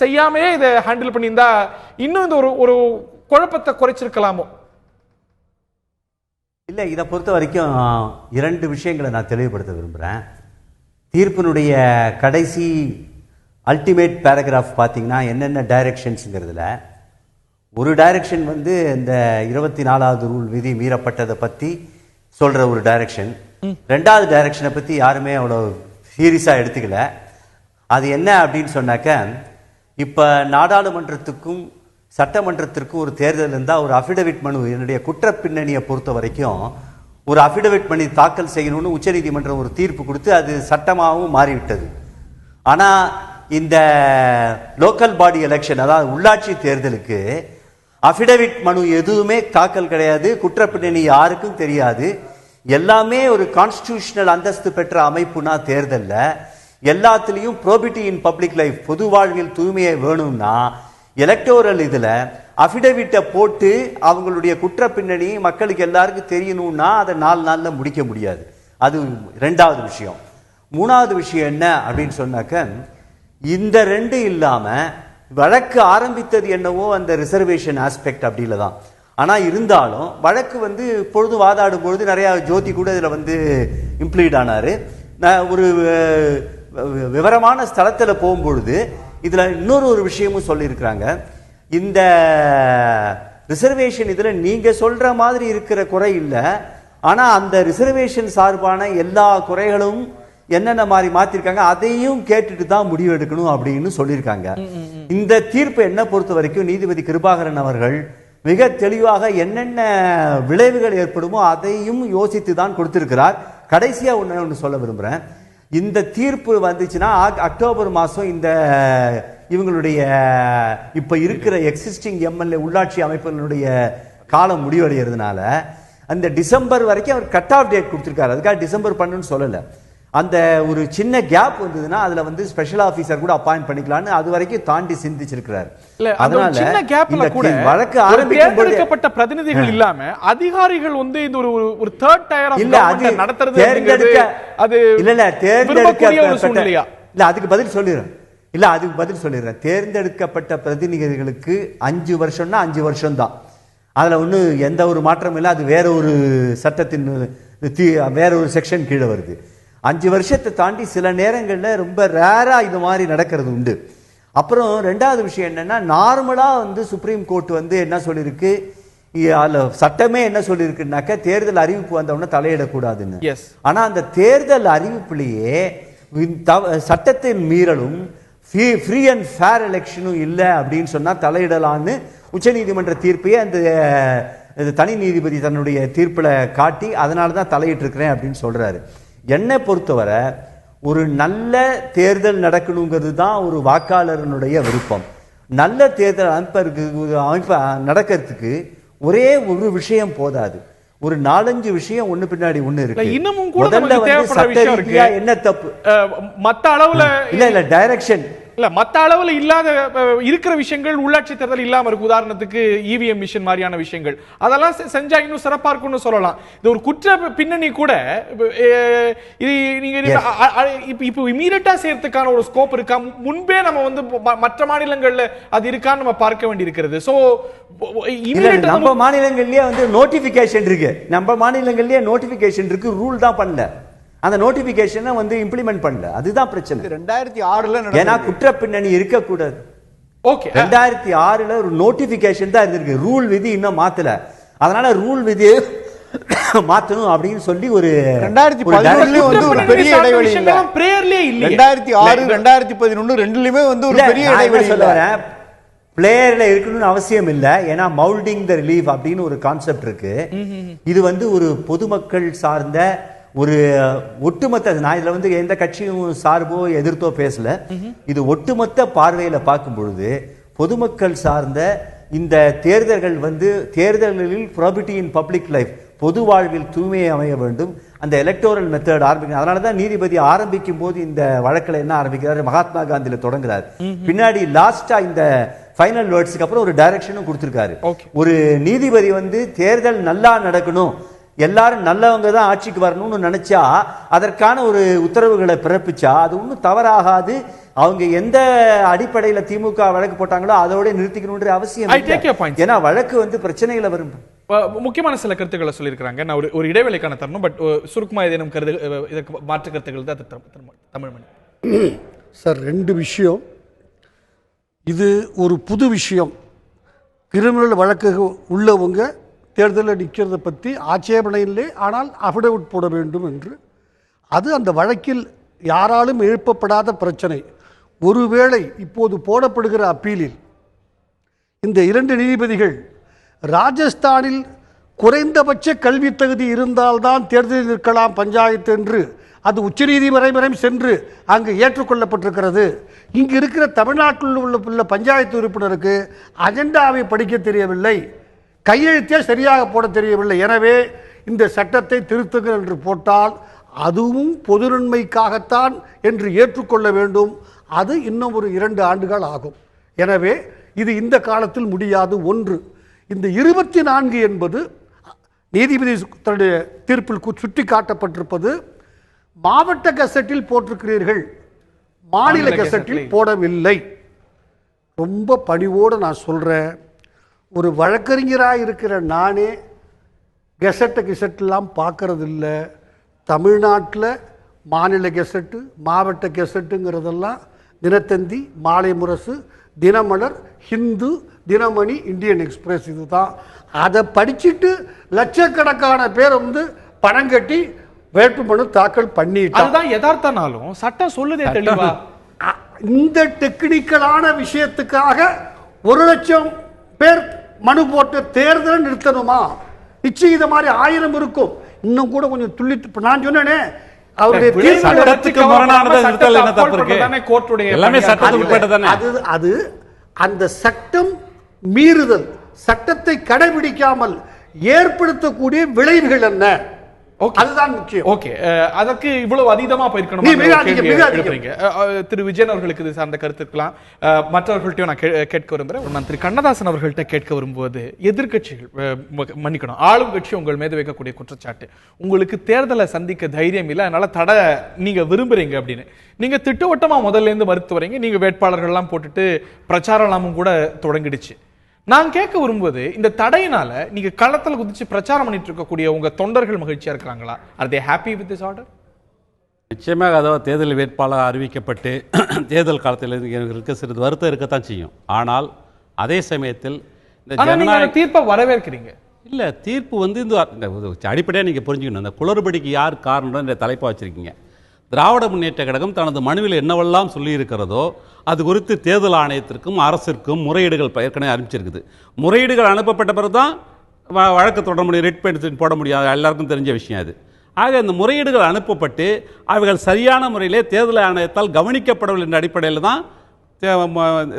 செய்யாமையே இதை ஹேண்டில் பண்ணியிருந்தா இன்னும் இந்த ஒரு குழப்பத்தை குறைச்சிருக்கலாமோ? இல்லை, இதை பொறுத்த வரைக்கும் 2 விஷயங்களை நான் தெளிவுபடுத்த விரும்புகிறேன். தீர்ப்பினுடைய கடைசி அல்டிமேட் பேராகிராஃப் பார்த்தீங்கன்னா என்னென்ன டைரக்ஷன்ஸுங்கிறதுல ஒரு டைரக்ஷன் வந்து இந்த 24வது ரூல் விதி மீறப்பட்டதை பற்றி சொல்கிற ஒரு டைரக்ஷன். 2வது டைரக்ஷனை பற்றி யாருமே அவ்வளோ சீரியஸாக எடுத்துக்கல. அது என்ன அப்படின்னு சொன்னாக்க, இப்போ நாடாளுமன்றத்துக்கும் சட்டமன்றத்திற்கும் ஒரு தேர்தல் இருந்தால் ஒரு அஃபிடவிட் மனு, என்னுடைய குற்ற பின்னணியை பொறுத்த வரைக்கும் ஒரு அஃபிடவிட் மனு தாக்கல் செய்யணும்னு உச்சநீதிமன்றம் ஒரு தீர்ப்பு கொடுத்து அது சட்டமாகவும் மாறிவிட்டது. ஆனால் இந்த லோக்கல் பாடி எலெக்ஷன், அதாவது உள்ளாட்சி தேர்தலுக்கு அஃபிடவிட் மனு எதுவுமே தாக்கல் கிடையாது. குற்றப்பின்னணி யாருக்கும் தெரியாது. எல்லாமே ஒரு கான்ஸ்டிடியூஷனல் அந்தஸ்து பெற்ற அமைப்புனா தேர்தல்ல எல்லாத்துலேயும் ப்ரோபிட்டி இன் பப்ளிக் லைஃப், பொது வாழ்வில் தூய்மையை வேணும்னா எலக்டோரல் இதுல அஃபிடவிட்டை போட்டு அவங்களுடைய குற்ற பின்னணி மக்களுக்கு எல்லாருக்கும் தெரியணும்னா அதை 4 நாள்ல முடிக்க முடியாது. அது 2வது விஷயம். 3வது விஷயம் என்ன அப்படின்னு சொன்னாக்க, இந்த 2 இல்லாம வழக்கு ஆரம்பித்தது என்னவோ அந்த ரிசர்வேஷன் ஆஸ்பெக்ட் அப்படில தான். ஆனா இருந்தாலும் வழக்கு பொழுது வாதாடும் பொழுது நிறைய ஜோதி கூட இதுல இம்ப்ளீட் ஆனாரு. ஒரு விவரமான ஸ்தலத்துல போகும்பொழுது இதுல இன்னொரு விஷயமும் சொல்லியிருக்கிறாங்க. இந்த ரிசர்வேஷன் இதுல நீங்க சொல்ற மாதிரி இருக்கிற குறை இல்லை, ஆனா அந்த ரிசர்வேஷன் சார்பான எல்லா குறைகளும் என்னென்ன மாதிரி மாத்திருக்காங்க அதையும் கேட்டுட்டு தான் முடிவு எடுக்கணும் அப்படின்னு சொல்லியிருக்காங்க. இந்த தீர்ப்பு என்ன பொறுத்த வரைக்கும் நீதிபதி கிருபாகரன் அவர்கள் மிக தெளிவாக என்னென்ன விளைவுகள் ஏற்படுமோ அதையும் யோசித்து தான் கொடுத்திருக்கிறார். கடைசியா ஒன்று சொல்ல விரும்புறேன். இந்த தீர்ப்பு வந்துச்சுன்னா அக்டோபர் மாசம் இந்த இவங்களுடைய இப்ப இருக்கிற எக்ஸிஸ்டிங் எம்எல்ஏ உள்ளாட்சி அமைப்புகளுடைய காலம் முடிவடைகிறதுனால அந்த டிசம்பர் வரைக்கும் அவர் கட் ஆஃப் டேட் கொடுத்திருக்காரு. அதுக்காக டிசம்பர் 12 சொல்லல. அந்த ஒரு சின்ன கேப் வந்ததுன்னா அதுல ஸ்பெஷல் ஆபீசர் கூட அப்பாயிண்ட் பண்ணிக்கலாம்னு அது வரைக்கும் தாண்டி சிந்திச்சிருக்கிறார். அதனால சின்ன கேப்ல கூட வழக்கு ஆரம்பிக்கப்பட்ட பிரதிநிதிகள் இல்லாம அதிகாரிகள் இந்த ஒரு தேர்ட் டயர் ஆஃப் கவர்மெண்ட் நடத்துறது அது இல்ல தேர்ந்தெடுக்கப்பட்ட இல்ல அதுக்கு பதில் சொல்லிடுறேன். தேர்ந்தெடுக்கப்பட்ட பிரதிநிதிகளுக்கு 5 வருஷம்னா 5 வருஷம் தான். அதுல ஒண்ணு எந்த ஒரு மாற்றம் இல்லை. அது வேற ஒரு சட்டத்தின் வேற ஒரு செக்ஷன் கீழே வருது. 5 வருஷத்தை தாண்டி சில நேரங்கள்ல ரொம்ப ரேரா இது மாதிரி நடக்கிறது உண்டு. அப்புறம் 2வது விஷயம் என்னன்னா, நார்மலா சுப்ரீம் கோர்ட் என்ன சொல்லியிருக்கு, சட்டமே என்ன சொல்லியிருக்குனாக்க தேர்தல் அறிவிப்பு வந்தவொடனே தலையிடக்கூடாதுன்னு. ஆனா அந்த தேர்தல் அறிவிப்புலேயே சட்டத்தின் மீறலும் ஃப்ரீ அண்ட் ஃபேர் எலெக்ஷனும் இல்லை அப்படின்னு சொன்னா தலையிடலான்னு உச்சநீதிமன்ற தீர்ப்பையே அந்த தனி நீதிபதி தன்னுடைய தீர்ப்புல காட்டி அதனால தான் தலையிட்டு இருக்கிறேன் அப்படின்னு சொல்றாரு. என்னை பொறுத்தவரை ஒரு நல்ல தேர்தல் நடக்கணுங்கிறது தான் ஒரு வாக்காளருடைய விருப்பம். நல்ல தேர்தல் அமைப்பு நடக்கிறதுக்கு ஒரே ஒரு விஷயம் போதாது, ஒரு 4-5 விஷயம் ஒண்ணு பின்னாடி ஒண்ணு இருக்கு. இன்னமும் கூட சட்ட ரீதியா என்ன தப்பு மத்த அளவுல இல்ல டைரக்ஷன் இல்ல மத்த அளவுல இல்லாத இருக்கிற விஷயங்கள் உள்ளாட்சி தேர்தல் இல்லாம இருக்கு. உதாரணத்துக்கு இவிஎம் மிஷின் மாதிரியான விஷயங்கள் அதெல்லாம் செஞ்சா இன்னும் சிறப்பா இருக்கும்னு சொல்லலாம். இது ஒரு குற்ற பின்னணி கூட நீங்க இப்போ இமீடியட்டா செய்யறதுக்கான ஒரு ஸ்கோப் இருக்கா? முன்பே நம்ம மற்ற மாநிலங்கள்ல அது இருக்கான்னு நம்ம பார்க்க வேண்டி இருக்கிறது. சோ நம்ம மாநிலங்கள்லயே நோட்டிபிகேஷன் இருக்கு. நம்ம மாநிலங்கள்லயே நோட்டிபிகேஷன் இருக்கு, ரூல் தான் பண்ணல. அந்த நோட்டிபிகேஷனை இம்ப்ளிமெண்ட் பண்ணல. அதுதான் பிரச்சனை. 2006 ஏன்னா குற்ற பின்னணி இருக்கக்கூடாது. ஓகே, 2006 ஒரு நோட்டிபிகேஷன் தான் இருந்திருக்கு, ரூல் விதி இன்னும் மாத்தல. அதனால ரூல் விதியை மாத்தணும் அப்படின்னு சொல்லி ஒரு 2011 ஒரு பெரிய இடைவெளி இல்ல. பிரேயர்லயே இல்ல. 2006 2011 ரெண்டுலயுமே ஒரு பெரிய இடைவெளி இல்ல. பிளேயர்ல இருக்கணும்னு அவசியம் இல்ல. ஏன்னா மவுல்டிங் த ரிலீஃப் அப்படின்னு ஒரு கான்செப்ட் இருக்கு. இது ஒரு பொதுமக்கள் சார்ந்த ஒரு ஒட்டுமொத்த, நான் இதுல எந்த கட்சியும் சார்போ எதிர்த்தோ பேசல. இது ஒட்டுமொத்த பார்வையில பார்க்கும் பொழுது பொதுமக்கள் சார்ந்த இந்த தேர்தல்கள் தேர்தல்களில் ப்ராபர்ட்டி இன் பப்ளிக் லைஃப், பொது வாழ்வில் தூய்மையை அமைய வேண்டும். அந்த எலக்டோரல் மெத்தட் ஆரம்பிக்கணும். அதனாலதான் நீதிபதி ஆரம்பிக்கும் போது இந்த வழக்கில் என்ன ஆரம்பிக்கிறாரு, மகாத்மா காந்தியில தொடங்குறாரு. பின்னாடி லாஸ்டா இந்த ஃபைனல் வேர்ட்ஸ்க்கு அப்புறம் ஒரு டைரக்ஷனும் கொடுத்திருக்காரு. ஒரு நீதிபதி தேர்தல் நல்லா நடக்கணும், எல்லாரும் நல்லவங்க தான் ஆட்சிக்கு வரணும்னு நினைச்சா அதற்கான ஒரு உத்தரவுகளை பிறப்பிச்சா அது ஒன்றும் தவறாகாது. அவங்க எந்த அடிப்படையில் திமுக வழக்கு போட்டாங்களோ அதோட நிறுத்திக்கணும்ன்ற அவசியம். ஏன்னா வழக்கு பிரச்சனைகளை வரும். முக்கியமான சில கருத்துக்களை சொல்லியிருக்கிறாங்க. நான் ஒரு இடைவேளைக்கான தரணும், பட் சுருக்கமா ஏதேனும் இதற்கு மாற்று கருத்துக்கள் தான் தமிழ் சார். 2 விஷயம். இது ஒரு புது விஷயம். கிரிமினல் வழக்கு உள்ளவங்க தேர்தலில் நிற்கிறத பற்றி ஆட்சேபனை இல்லை, ஆனால் அஃபிடவிட் போட வேண்டும் என்று. அது அந்த வழக்கில் யாராலும் எழுப்பப்படாத பிரச்சனை. ஒருவேளை இப்போது போடப்படுகிற அப்பீலில் இந்த 2 நீதிபதிகள் ராஜஸ்தானில் குறைந்தபட்ச கல்வி தகுதி இருந்தால்தான் தேர்தலில் நிற்கலாம் பஞ்சாயத்து என்று அது உச்சநீதிமன்றம் வரை சென்று அங்கு ஏற்றுக்கொள்ளப்பட்டிருக்கிறது. இங்கு இருக்கிற தமிழ்நாட்டில் உள்ள பஞ்சாயத்து உறுப்பினருக்கு அஜெண்டாவை படிக்க தெரியவில்லை, கையெழுத்தே சரியாக போட தெரியவில்லை. எனவே இந்த சட்டத்தை திருத்துங்கள் என்று போட்டால் அதுவும் பொது நன்மைக்காகத்தான் என்று ஏற்றுக்கொள்ள வேண்டும். அது இன்னும் ஒரு 2 ஆண்டுகள் ஆகும். எனவே இது இந்த காலத்தில் முடியாது. ஒன்று, இந்த 24 என்பது நீதிபதி தன்னுடைய தீர்ப்பில் சுட்டி காட்டப்பட்டிருப்பது மாவட்ட கசட்டில் போட்டிருக்கிறீர்கள், மாநில கசட்டில் போடவில்லை. ரொம்ப பணிவோடு நான் சொல்கிறேன், ஒரு வழக்கறிஞராக இருக்கிற நானே கெசட்டெல்லாம் பார்க்கறது இல்லை. தமிழ்நாட்டில் மாநில கெசட்டு, மாவட்ட கெசட்டுங்கிறதெல்லாம் தினத்தந்தி, மாலை முரசு, தினமலர், ஹிந்து, தினமணி, இந்தியன் எக்ஸ்பிரஸ், இதுதான். அதை படிச்சுட்டு லட்சக்கணக்கான பேர் பணம் கட்டி வேட்புமனு தாக்கல் பண்ணிட்டாங்க. அதுதான் யதார்த்தனாலும் சட்டம் சொல்லுதே தெளிவா. இந்த டெக்னிக்கலான விஷயத்துக்காக 1 லட்சம் பேர் மனு போட்டு தேர்தலை நிறுத்தணுமா? நிச்சயம் இது மாதிரி 1000 இருக்கும். இன்னும் கூட கொஞ்சம் துள்ளி, நான் சொன்னேனே அவருடைய சட்டத்துக்கு முரணானதை நிறுத்தல் என்ன தப்பு இருக்கு? எல்லாமே சட்டத்துக்கு உட்பட்டதானே. அது அந்த சட்டம் மீறுதல், சட்டத்தை கடைபிடிக்காமல் ஏற்படுத்தக்கூடிய விளைவுகள் என்ன, அதுதான் முக்கியம். ஓகே, அதற்கு இவ்வளவு அதீதமா போயிருக்கணும். திரு விஜயன் அவர்களுக்கு இது சார்ந்த கருத்து இருக்கலாம், மற்றவர்கள்ட்டையும் நான் கேட்க விரும்புறேன். நான் திரு கண்ணதாசன் அவர்கள்ட்ட கேட்க வரும்போது, எதிர்கட்சிகள் மன்னிக்கணும், ஆளும் கட்சி உங்கள் மீது வைக்கக்கூடிய குற்றச்சாட்டு, உங்களுக்கு தேர்தலை சந்திக்க தைரியம் இல்லை, அதனால தடை நீங்க விரும்புறீங்க அப்படின்னு நீங்க திட்டவட்டமா முதல்ல இருந்து மறுத்து வரீங்க. நீங்க வேட்பாளர்கள் எல்லாம் போட்டுட்டு பிரச்சாரமும் கூட தொடங்கிடுச்சு. நான் கேட்க வரும்போது, இந்த தடையினால நீங்க களத்தில் குதிச்சு பிரச்சாரம் பண்ணிட்டு இருக்கக்கூடிய உங்க தொண்டர்கள் மகிழ்ச்சியா இருக்கிறாங்களா? Are they happy with this order? நிச்சயமாக அதாவது தேர்தல் வேட்பாளர் அறிவிக்கப்பட்டு தேர்தல் காலத்தில் இருக்க சிறிது வருத்தம் இருக்கத்தான் செய்யும். ஆனால் அதே சமயத்தில் இந்த ஜனநாயக தீர்ப்பை வரவேற்கிறீங்க இல்ல, தீர்ப்பு இந்த அடிப்படையாக நீங்க புரிஞ்சுக்கணும். இந்த குளறுபடிக்கு யார் காரணம் என்ற தலைப்பா வச்சிருக்கீங்க. திராவிட முன்னேற்ற கழகம் தனது மனுவில் என்னவெல்லாம் சொல்லி இருக்கிறதோ அது குறித்து தேர்தல் ஆணையத்திற்கும் அரசிற்கும் முறையீடுகள் ஏற்கனவே அனுப்பிச்சிருக்குது. முறையீடுகள் அனுப்பப்பட்ட பிறகு தான் வழக்கு தொடர முடியும், ரிட் பெட்டிஷன் போட முடியாது, எல்லாருக்கும் தெரிஞ்ச விஷயம் அது. ஆக இந்த முறையீடுகள் அனுப்பப்பட்டு அவைகள் சரியான முறையிலே தேர்தல் ஆணையத்தால் கவனிக்கப்படவில்லை என்ற அடிப்படையில் தான்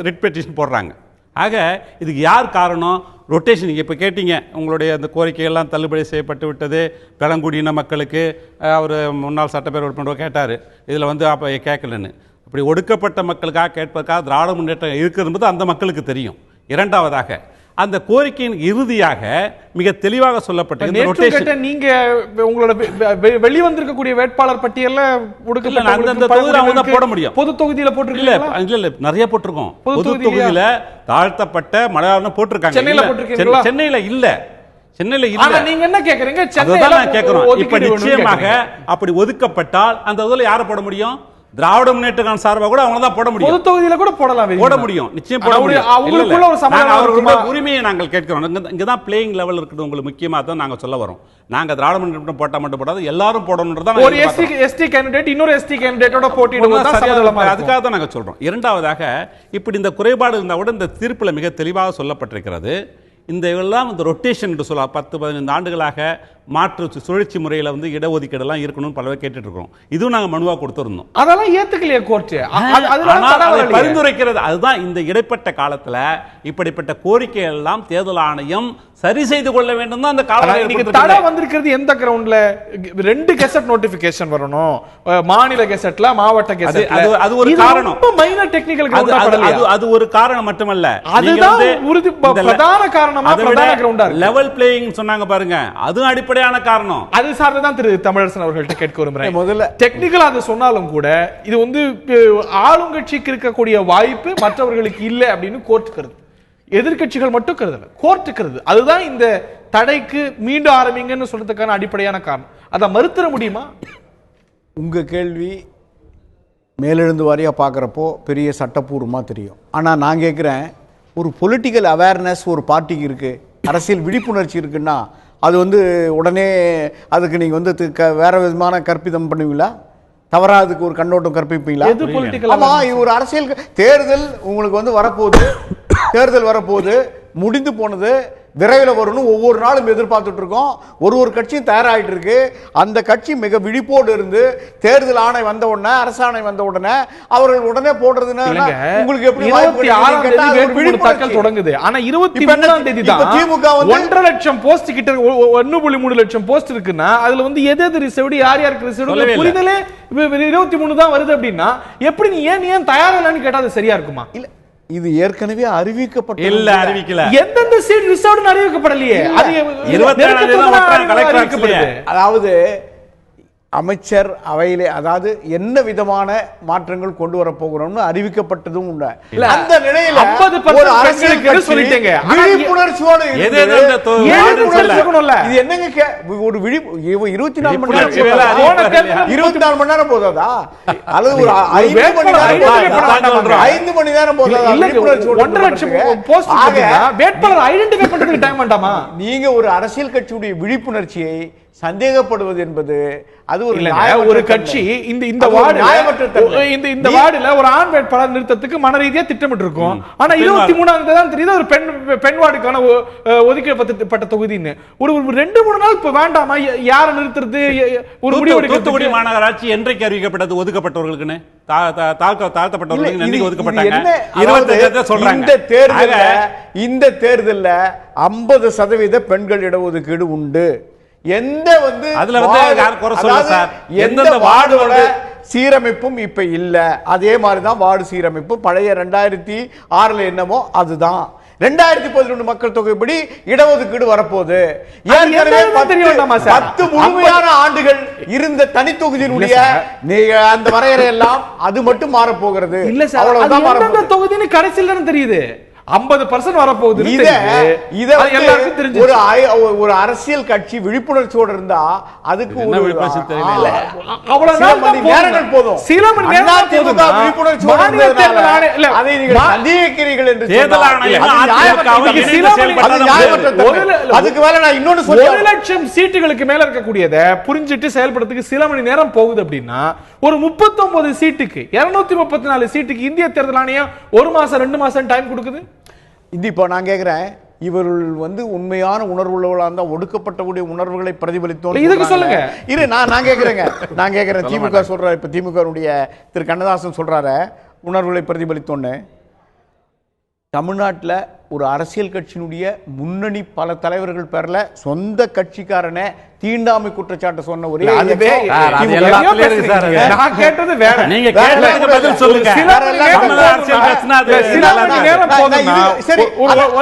ரிட் பெட்டிஷன் போடுறாங்க. ஆக இதுக்கு யார் காரணம்? ரொட்டேஷன். நீங்கள் இப்போ கேட்டீங்க, உங்களுடைய அந்த கோரிக்கைகள்லாம் தள்ளுபடி செய்யப்பட்டு விட்டது பழங்குடியின மக்களுக்கு. அவர் முன்னாள் சட்டப்பேரவை உறுப்பினர் கேட்டார், இதில் அப்போ கேட்கலன்னு. அப்படி ஒடுக்கப்பட்ட மக்களுக்காக கேட்பதற்காக திராவிட முன்னேற்றம் இருக்கிறது அந்த மக்களுக்கு தெரியும். இரண்டாவதாக, அந்த கோரிக்கையின் இறுதியாக மிக தெளிவாக சொல்லப்பட்ட நீங்க உங்களோட வெளிவந்திருக்கக்கூடிய வேட்பாளர் பட்டியல்ல போட முடியும். பொது தொகுதியில போட்டிருக்கீங்களா? இல்ல, நிறைய போட்டிருக்கோம். பொது தொகுதியில தாழ்த்தப்பட்ட மலையாளம் போட்டிருக்காங்க. சென்னையில இல்ல. சென்னையில இல்ல. நீங்க என்ன கேக்குறீங்க? நான் கேக்குறோம். இப்ப நிச்சயமாக அப்படி ஒதுக்கப்பட்டால் அந்த இதுல யாரை போட முடியும்? திராவிட முன்னேற்ற கழகம் சார்பாக கூட அவங்க தான் போட முடியும். பொது தொகுதியில கூட போடலாம், போட முடியும், நிச்சயம் போட முடியும். அவங்களுக்குள்ள ஒரு சமமான உரிமையை நாங்கள் கேட்கிறோம். இங்க தான் பிளேயிங் லெவல் இருக்குது. உங்களுக்கு முக்கியமா தான் நாங்க சொல்ல வரோம். நாங்க திராவிட முன்னேற்ற போட்டா மட்டும் போடாது, எல்லாரும் போடணும்ன்றதா. ஒரு எஸ்டி கேண்டிடேட் இன்னொரு எஸ்டி கேண்டிடேட்டோட போட்டியிடுவது அதுக்காக தான் நாங்க சொல்றோம். இரண்டாவதாக, இப்படி இந்த குறைபாடு இருந்தா கூட இந்த தீர்ப்புல மிக தெளிவாக சொல்லப்பட்டிருக்கிறது. இந்த எல்லாம் இந்த ரொட்டேஷன் என்று சொல்ல 10-15 ஆண்டுகளாக மாற்று சுழற்சி முறையில் இடஒதுக்கீடெல்லாம் இருக்கணும்னு பல பேர் கேட்டுட்டு இருக்கோம். இதுவும் நாங்கள் மனுவா கொடுத்துருந்தோம். அதெல்லாம் ஏத்துக்கலையே கோர்ட். பரிந்துரைக்கிறது அதுதான். இந்த இடைப்பட்ட காலத்துல இப்படிப்பட்ட கோரிக்கை எல்லாம் தேர்தல் ஆணையம் சரி செய்து கொள்ள வேண்டும் தான் அந்த காலம். தடை வந்திருக்கிறது எந்த கிரவுண்ட்ல? 2 கெசட் நோட்டிபிகேஷன் வரணும், மாநில கெசட்ல, மாவட்ட கெசட். அது ஒரு காரணம். மைனர் டெக்னிக்கல் அது ஒரு காரணம் மட்டுமல்ல, அதுதான் பிரதான காரணமா. பிரதான கிரவுண்டா லெவல் பிளேயிங் சொன்னாங்க பாருங்க, அது அடிப்படையான காரணம். அது சார்ந்துதான் திரு தமிழரசன் அவர்கள்ட்ட கேட்க விரும்புறேன். முதல்ல டெக்னிக்கலா அது சொன்னாலும் கூட இது ஆளுங்கட்சிக்கு இருக்கக்கூடிய வாய்ப்பு மற்றவர்களுக்கு இல்லை அப்படின்னு கோர்ட் கருது. எதிர்கட்சிகள் மட்டும் கருதல, கோர்ட் கருது. அதுதான் இந்த தடைக்கு மீண்டும் ஆரம்பிங்கன்னு சொல்றதுக்கான அடிப்படையான காரணம். அதை மறுத்தர முடியுமா? உங்க கேள்வி மேலெழுந்து வாரியா பார்க்குறப்போ பெரிய சட்டப்பூர்வமாக தெரியும். ஆனால் நான் கேட்குறேன், ஒரு பொலிட்டிக்கல் அவேர்னஸ் ஒரு பார்ட்டிக்கு இருக்குது, அரசியல் விழிப்புணர்ச்சி இருக்குன்னா அது உடனே அதுக்கு நீங்கள் வேற விதமான கற்பிதம் பண்ணுவீங்களா? தவறாதுக்கு ஒரு கண்ணோட்டம் கற்பிப்பீங்களா? ஆமா, இது ஒரு அரசியல் தேர்தல் உங்களுக்கு வரப்போகுது. தேர்தல் வரப்போகுது, முடிந்து போனது. விரைவில் வரும்னு ஒவ்வொரு நாளும் எதிர்பார்த்துட்டு இருக்கோம். ஒரு கட்சியும் தயாராகிட்டு இருக்கு. அந்த கட்சி மிக விழிப்போடு இருந்து தேர்தல் ஆணை வந்த உடனே, அரசாணை வந்த உடனே அவர்கள் உடனே போடுறதுன்னா உங்களுக்கு எப்படி 26 தொடங்குது. ஆனா 23ஆம் தேதி தான் திமுக 1.5 லட்சம் போஸ்ட் கிட்ட 1.3 லட்சம் போஸ்ட் இருக்குன்னா அதுல வந்து எது ரிசர்வ்டு யார் யாருக்கு ரிசர்வ்டு புரிதலே 23 தான் வருது அப்படின்னா எப்படி நீ ஏன் தயாரில்லைன்னு கேட்டா அது சரியா இருக்குமா? இல்ல, இது ஏற்கனவே அறிவிக்கப்பட்ட இல்ல, அறிவிக்கல. எந்தெந்த சீட் ரிசர்வ்டு அறிவிக்கப்படலையே. அது 27 அதாவது அமைச்சர் அவையிலே அதாவது என்ன விதமான மாற்றங்கள் கொண்டு வர போகிறோம்னு அறிவிக்கப்பட்டதும் உண்டு. அந்த நிலையில 50% ஒரு அரசியல் சொல்லிட்டீங்க. விழிப்புணர்ச்சியோடு இது என்னங்க ஒரு 24 மணி நேரம் 24 மணி நேரம் போதாதா அல்லது ஒரு 5 மணி நேரம் போதாதா? 1.5 லட்சம் போஸ்ட் வேட்பாளர் ஐடென்டிஃபை பண்றதுக்கு டைம் வேண்டாமா? நீங்க ஒரு அரசியல் கட்சியுடைய விழிப்புணர்ச்சியை சந்தேகப்படுவது என்பது அது ஒரு கட்சி இந்த வார்டுல ஒரு ஆண் வேட்பாளர் நிறுத்தத்துக்கு மன ரீதியா திட்டமிட்டு இருக்கும். ஆனா 23ஆம் தேதி தான் தெரியுது ஒரு பெண் வார்டுக்கான ஒதுக்கப்பட்ட தொகுதின்னு. ஒரு 2-3 நாள் இப்ப வேண்டாமா யார நிறுத்துறது? ஒரு முடிவு தூத்துக்குடி மாநகராட்சி என்றைக்கு அறிவிக்கப்பட்டது ஒதுக்கப்பட்டவர்களுக்குன்னு? தாழ்த்தப்பட்டவர்களுக்கு நன்றிக்கு ஒதுக்கப்பட்டாங்க. 25 சொல்றாங்க. இந்த தேர்தல்ல 50% பெண்கள் இடஒதுக்கீடு உண்டு. எந்த வார்டோட சீரமைப்பும் இப்ப இல்ல. அதே மாதிரிதான் வார்டு சீரமைப்பு பழைய 2006 என்னமோ அதுதான். 2011 மக்கள் தொகைப்படி இடஒதுக்கீடு வரப்போகுது. 10 முழுமையான ஆண்டுகள் இருந்த தனி தொகுதியினுடைய அந்த வரையறை எல்லாம் அது மட்டும் மாறப்போகிறது. இல்ல சார், அவ்வளவுதான் தொகுதின்னு கடைசியில் தெரியுது 50% வரப்போகுது. எல்லாருக்கும் தெரிஞ்சு ஒரு அரசியல் கட்சி விழிப்புணர்ச்சியோடு இருந்தா அதுக்கு நேரங்கள் போதும். சில மணி நேரம் விழிப்புணர்ச்சியோடு அதை நீங்கள் சந்தேகிக்கிறீர்கள் என்று அதுக்கு மேல நான் இன்னொன்னு சொல்ல 1 லட்சம் சீட்டுகளுக்கு மேல இருக்கக்கூடியதை புரிஞ்சிட்டு செயல்படுறதுக்கு சில மணி நேரம் போகுது அப்படின்னா ஒரு 39 சீட்டுக்கு 234 சீட்டுக்கு இந்திய தேர்தல் ஆணையம் 1 மாசம் 2 மாசம் டைம் கொடுக்குது. இப்போ நான் கேட்கிறேன், இவர்கள் உண்மையான உணர்வுள்ளவர்களா இருந்தா ஒடுக்கப்பட்டக்கூடிய உணர்வுகளை பிரதிபலித்தோம். இதுக்கு சொல்லுங்க. இரு நான் கேட்கிறேன் திமுக சொல்றாரு. இப்ப திமுகவுடைய திரு கண்ணதாசன் சொல்றாரு உணர்வுகளை பிரதிபலித்தோன்னு. தமிழ்நாட்டில் ஒரு அரசியல் கட்சியினுடைய முன்னணி பல தலைவர்கள் பேர்ல சொந்த கட்சிக்காரனே தீண்டாமை குற்றச்சாட்டு சொன்ன ஒரே நான் கேட்டது வேற. நீங்க கேட்டதுக்கு பதில் சொல்லுங்க.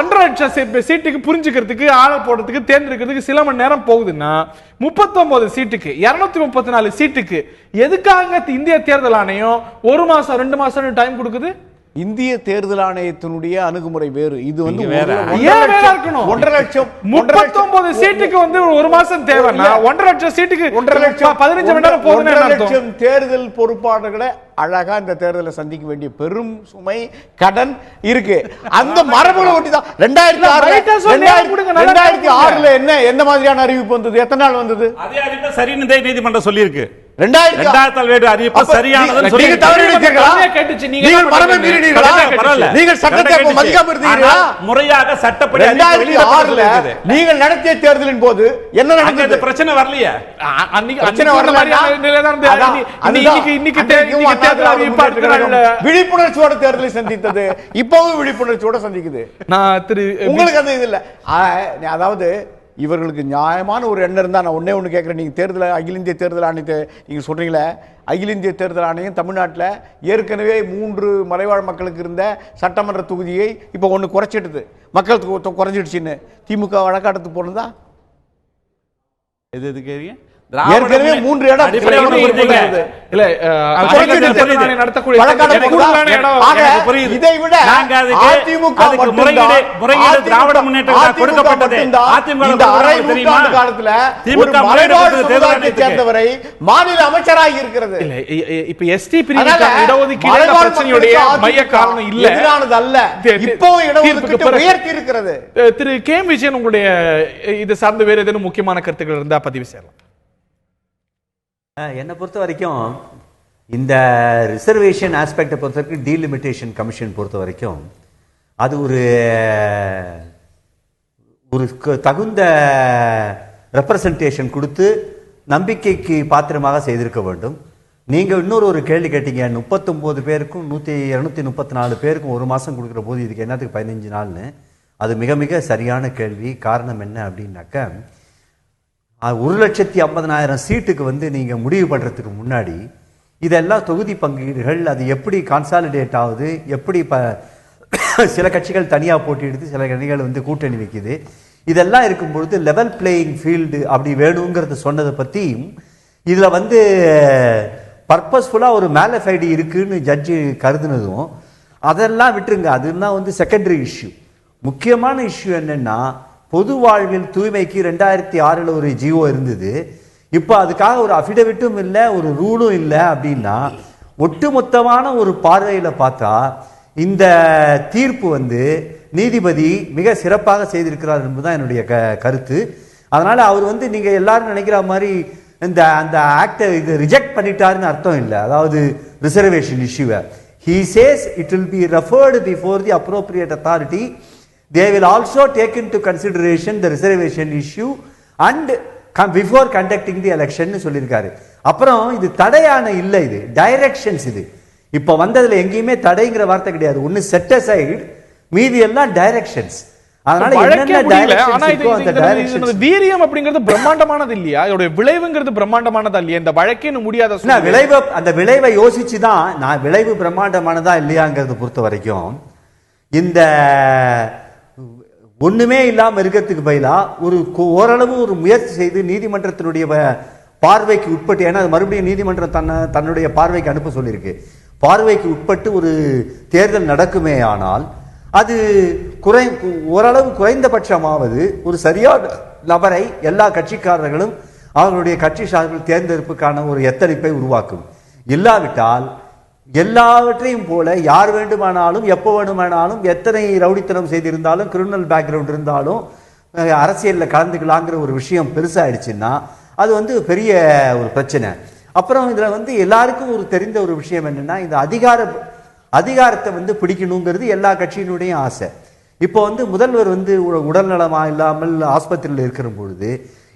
1.5 லட்சம் சீட்டுக்கு புரிஞ்சுக்கிறதுக்கு ஆள போடுறதுக்கு தேர்ந்தெடுக்கிறதுக்கு சில மணி நேரம் போகுதுன்னா 39 சீட்டுக்கு 234 சீட்டுக்கு எதுக்காக இந்திய தேர்தல் ஆணையம் 1 மாசம் 2 மாசம் டைம் கொடுக்குது? இந்திய தேர்தல் ஆணையத்தினுடைய அணுகுமுறை வேறு. இது 1.5 லட்சம் 39 சீட்டுக்கு 1 மாசம் தேவைன்னா 1.5 லட்சம் சீட்டுக்கு 1.5 லட்சம் 15 மணி நேரம் போகுதுன்னு 1.5 லட்சம் தேர்தல் பொறுப்பாளர்களை அழகா இந்த தேர்தலை சந்திக்க வேண்டிய பெரும் சுமை கடன் இருக்கு. அந்த மரபுகளை ஒட்டிதான் 2006 என்ன மாதிரியான அறிவிப்பு வந்தது? எத்தனை நாள் வந்தது? அதே அறிவிப்பு சரின்னு நீதிமன்றம் சொல்லியிருக்கு. 2000 அறிவிப்பு சரியானதுன்னு சொல்லி நீங்கள் சட்டத்தை மதிக்காம இருந்தீங்களா? முறையாக சட்டப்படி 2006 நீங்கள் நடத்திய தேர்தலின் போது என்ன நடந்தது? பிரச்சனை வரலையே. விழிப்புணர்ச்சியோட தேர்தலை சந்தித்தது இப்பவும் விழிப்புணர்ச்சியோட சந்திக்குது. உங்களுக்கு அந்த இது இல்ல. அதாவது இவர்களுக்கு நியாயமான ஒரு எண்ணம் இருந்தா நான் ஒண்ணு கேட்கிறேன். நீங்க தேர்தல் அகில இந்திய தேர்தல் ஆணையத்தை நீங்க சொல்றீங்களே, அகில இந்திய தேர்தல் ஆணையம் தமிழ்நாட்டில் ஏற்கனவே 3 மலைவாழ் மக்களுக்கு இருந்த சட்டமன்ற தொகுதியை இப்போ 1 குறைச்சிடுது. மக்கள் குறைஞ்சிடுச்சுன்னு திமுக வழக்காட்டத்துக்கு போனதா? எது கேட்குறீங்க? ஏற்கனவே 3 இடம் இதை விட திராவிட முன்னேற்ற காலத்துல சேர்ந்தவரை மாநில அமைச்சராக இருக்கிறது. இப்ப எஸ்டி மைய காரணம் இல்ல, எதிரானது அல்ல. இப்போ இடஒதுக்கீடு உயர்த்தி இருக்கிறது. திரு கே விஜயன், உங்களுடைய இது சார்ந்த வேற ஏதேனும் முக்கியமான கருத்துக்கள் இருந்தா பதிவு செய்யலாம். என்னை பொறுத்த வரைக்கும் இந்த ரிசர்வேஷன் ஆஸ்பெக்டை பொறுத்த வரைக்கும் டீலிமிட்டேஷன் கமிஷன் பொறுத்த வரைக்கும் அது ஒரு தகுந்த ரெப்ரசன்டேஷன் கொடுத்து நம்பிக்கைக்கு பாத்திரமாக செய்திருக்க வேண்டும். நீங்கள் இன்னொரு ஒரு கேள்வி கேட்டீங்க, 39 பேருக்கும் 234 பேருக்கும் ஒரு மாதம் கொடுக்குற போது இதுக்கு என்னத்துக்கு 15 நாள்னு. அது மிக மிக சரியான கேள்வி. காரணம் என்ன அப்படின்னாக்க, 1,50,000 சீட்டுக்கு வந்து நீங்கள் முடிவு பண்ணுறதுக்கு முன்னாடி இதெல்லாம் தொகுதி பங்கீடுகள், அது எப்படி கான்சாலிடேட் ஆகுது, எப்படி சில கட்சிகள் தனியாக போட்டியிடுது, சில கட்சிகள் வந்து கூட்டணி வைக்குது, இதெல்லாம் இருக்கும்பொழுது லெவல் பிளேயிங் ஃபீல்டு அப்படி வேணுங்கிறது சொன்னதை பற்றியும் இதில் வந்து பர்பஸ்ஃபுல்லாக ஒரு மேலஃபைடு இருக்குன்னு ஜட்ஜு கருதுனதும் அதெல்லாம் விட்டுருங்க. அதுதான் வந்து செகண்டரி இஷ்யூ. முக்கியமான இஷ்யூ என்னென்னா, பொது வாழ்வில் தூய்மைக்கு 2006 ஒரு ஜிஓ இருந்தது. இப்போ அதுக்காக ஒரு அஃபிடவிட்டும் இல்லை, ஒரு ரூலும் இல்லை. அப்படின்னா ஒட்டுமொத்தமான ஒரு பார்வையில் பார்த்தா இந்த தீர்ப்பு வந்து நீதிபதி மிக சிறப்பாக செய்திருக்கிறார் என்பதுதான் என்னுடைய கருத்து. அதனால அவர் வந்து நீங்க எல்லாரும் நினைக்கிற மாதிரி அந்த ஆக்டை இது ரிஜெக்ட் பண்ணிட்டாருன்னு அர்த்தம் இல்லை. அதாவது ரிசர்வேஷன் இஷ்யூவை he says it will be referred before the appropriate authority. They will also take into consideration the reservation issue and before conducting the election சொல்லியிருக்காரு. அப்புறம் இது தடையான இல்லை, இது டைரக்ஷன்ஸ். இது இப்போ வந்ததுல எங்கேயுமே தடைங்கிற வார்த்தை கிடையாது. ஒன்னு செட் அசைடு, மீதி எல்லாம் டைரக்ஷன்ஸ். அதனால என்னென்ன டைரக்ஷன்ஸ், வீரியம் அப்படிங்கிறது பிரம்மாண்டமானது இல்லையா? இதோட விளைவுங்கிறது பிரம்மாண்டமானதா இல்லையா? இந்த வழக்கே முடியாத விளைவு, அந்த விளைவை யோசிச்சுதான் நான் விளைவு பிரம்மாண்டமானதா இல்லையாங்கிறத பொறுத்த வரைக்கும் இந்த ஒண்ணுமே இல்லாம இருக்கிறதுக்கு பதிலா ஒரு ஓரளவு ஒரு முயற்சி செய்து நீதிமன்றத்தினுடைய பார்வைக்கு உட்பட்டு, ஏன்னா அது மறுபடியும் நீதிமன்றம் தன்னுடைய பார்வைக்கு அனுப்ப சொல்லியிருக்கு, பார்வைக்கு உட்பட்டு ஒரு தேர்தல் நடக்குமே ஆனால் அது ஓரளவு குறைந்தபட்சமாவது ஒரு சரியான நபரை எல்லா கட்சிக்காரர்களும் அவர்களுடைய கட்சி சார்பில் தேர்ந்தெடுப்புக்கான ஒரு எத்தனிப்பை உருவாக்கும். இல்லாவிட்டால் எல்லாவற்றையும் போல யார் வேண்டுமானாலும் எப்போ வேண்டுமானாலும் எத்தனை ரவுடித்தனம் செய்திருந்தாலும் கிரிமினல் பேக்ரவுண்ட் இருந்தாலும் அரசியலில் கலந்துக்கலாங்கிற ஒரு விஷயம் பெருசாயிடுச்சுன்னா அது வந்து பெரிய ஒரு பிரச்சனை. அப்புறம் இதில் வந்து எல்லாருக்கும் ஒரு தெரிந்த ஒரு விஷயம் என்னன்னா, இந்த அதிகாரத்தை வந்து பிடிக்கணுங்கிறது எல்லா கட்சியினுடைய ஆசை. இப்போ வந்து முதல்வர் வந்து உடல்நலமா இல்லாமல் ஆஸ்பத்திரியில் இருக்கிற பொழுது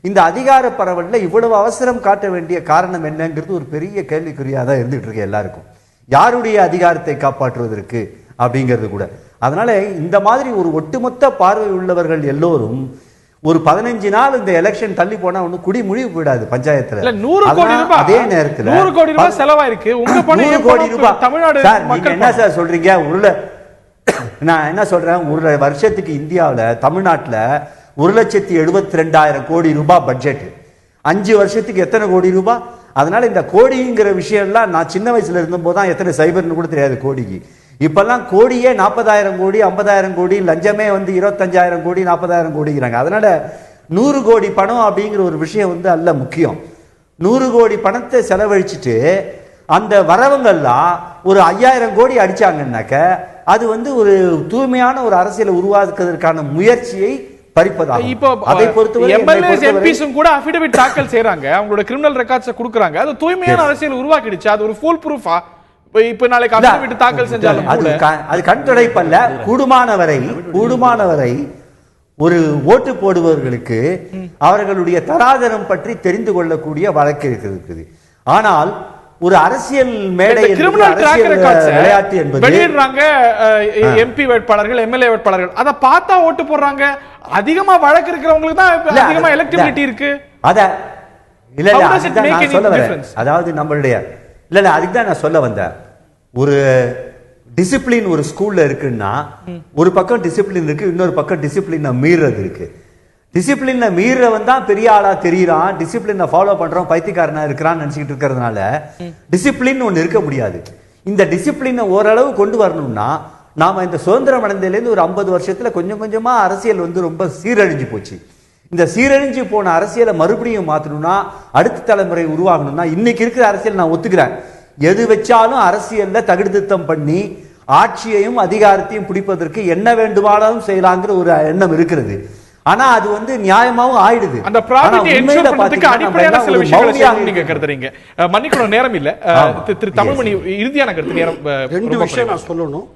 இந்த அதிகார பரவல்ல இவ்வளவு அவசரம் காட்ட வேண்டிய காரணம் என்னங்கிறது ஒரு பெரிய கேள்விக்குறியாக தான் இருந்துட்டு இருக்கு எல்லாருக்கும். யாருடைய அதிகாரத்தை காப்பாற்றுவதற்கு அப்படிங்கிறது கூட. அதனால இந்த மாதிரி ஒரு ஒட்டுமொத்த பார்வை உள்ளவர்கள் எல்லோரும் ஒரு 15 நாள் இந்த எலெக்ஷன் தள்ளி போனா ஒண்ணு குடி முடிவு போயிடாது பஞ்சாயத்துல. 100 கோடி ரூபாய் அதே நேரத்துல 100 கோடி ரூபாய் செலவாயிருக்கு. உங்க பணம் 100 கோடி ரூபாய் தமிழ்நாடு மக்கள் என்ன சார் சொல்றீங்க? நான் என்ன சொல்றேன், ஒரு வருஷத்துக்கு இந்தியாவில் தமிழ்நாட்டில் 1,72,000 கோடி ரூபாய் பட்ஜெட். 5 வருஷத்துக்கு எத்தனை கோடி ரூபாய்? அதனால இந்த கோடிங்கிற விஷயம்லாம் நான் சின்ன வயசுல இருந்தபோது தான் எத்தனை சைபர்னு கூட தெரியாது கோடிக்கு. இப்பெல்லாம் கோடியே 40,000 கோடி 50,000 கோடி, லஞ்சமே வந்து 25,000 கோடி 40,000 கோடிங்கிறாங்க. அதனால 100 கோடி பணம் அப்படிங்கிற ஒரு விஷயம் வந்து அல்ல முக்கியம். 100 கோடி பணத்தை செலவழிச்சுட்டு அந்த வரவங்கெல்லாம் ஒரு 5,000 கோடி அடிச்சாங்கன்னாக்க அது வந்து ஒரு தூய்மையான ஒரு அரசியலை உருவாக்குவதற்கான முயற்சியை பறிப்பதாக. இப்போ அதை பொறுத்தவரை எம்எல்ஏஸ் எம்பிஸும் கூட அஃபிடவிட் தாக்கல் செய்றாங்க, அவங்களோட கிரிமினல் ரெக்கார்ட்ஸ் கொடுக்குறாங்க. அது தூய்மையான அரசியல் உருவாக்கிடுச்சு, அது ஒரு ஃபுல் ப்ரூஃபா? இப்ப நாளைக்கு அஃபிடவிட் தாக்கல் செஞ்சாலும் அது கண் துடைப்பல்ல. கூடுமானவரை ஒரு ஓட்டு போடுபவர்களுக்கு அவர்களுடைய தராதரம் பற்றி தெரிந்து கொள்ளக்கூடிய வழக்கு இருக்குது. ஆனால் ஒரு அரசியல் மேடை விளையாட்டு என்பது வெளியிடுறாங்க எம்பி வேட்பாளர்கள் எம்எல்ஏ வேட்பாளர்கள், அதை பார்த்தா ஓட்டு போடுறாங்க. அதிகமா வழக்கு இருக்கிறவங்களுக்கு தான் அதிகமா எலெக்டிபிலிட்டி இருக்கு. அத இல்ல நான் சொல்ல வரேன். அதாவது நம்மளுடைய இல்ல அதுக்கு தான் நான் சொல்ல வந்தேன். ஒரு டிசிப்ளின் ஒரு ஸ்கூல்ல இருக்குன்னா ஒரு பக்கம் டிசிப்ளின் இருக்கு, இன்னொரு பக்கம் டிசிப்ளினை மீறது இருக்கு. டிசிப்ளினை மீறவன் தான் பெரிய ஆளா தெரியுறான், டிசிப்ளினை ஃபாலோ பண்றோம் பைத்தியக்காரனா இருக்கிறான்னு நினைச்சிட்டு இருக்கிறதுனால டிசிப்ளின் ஒன்று இருக்க முடியாது. இந்த டிசிப்ளினை ஓரளவு கொண்டு வரணும்னா நாம இந்த சுதந்திரம் அடைந்ததுலேருந்து ஒரு 50 வருஷத்துல கொஞ்சம் கொஞ்சமா அரசியல் வந்து ரொம்ப சீரழிஞ்சு போச்சு. இந்த சீரழிஞ்சு போன அரசியலை மறுபடியும் மாற்றணும்னா, அடுத்த தலைமுறை உருவாகணும்னா, இன்னைக்கு இருக்கிற அரசியல் நான் ஒத்துக்கிறேன், எது வச்சாலும் அரசியல்ல தகுதித்தம் பண்ணி ஆட்சியையும் அதிகாரத்தையும் பிடிப்பதற்கு என்ன வேண்டுமானாலும் செய்யலாங்கிற ஒரு எண்ணம் இருக்கிறது. ஆனா அது வந்து நியாயமாவும் ஆயிடுது. அந்த ப்ராப்பர்ட்டி என்ஷூர் பண்றதுக்கு அடிப்படையான சில விஷயங்களை நீங்க கருதுறீங்க. மன்னிக்கணும், நேரம் இல்ல. திரு தமிழ்மணி இறுதியான கருத்து. நேரம் 2 விஷயம் நான் சொல்லணும்.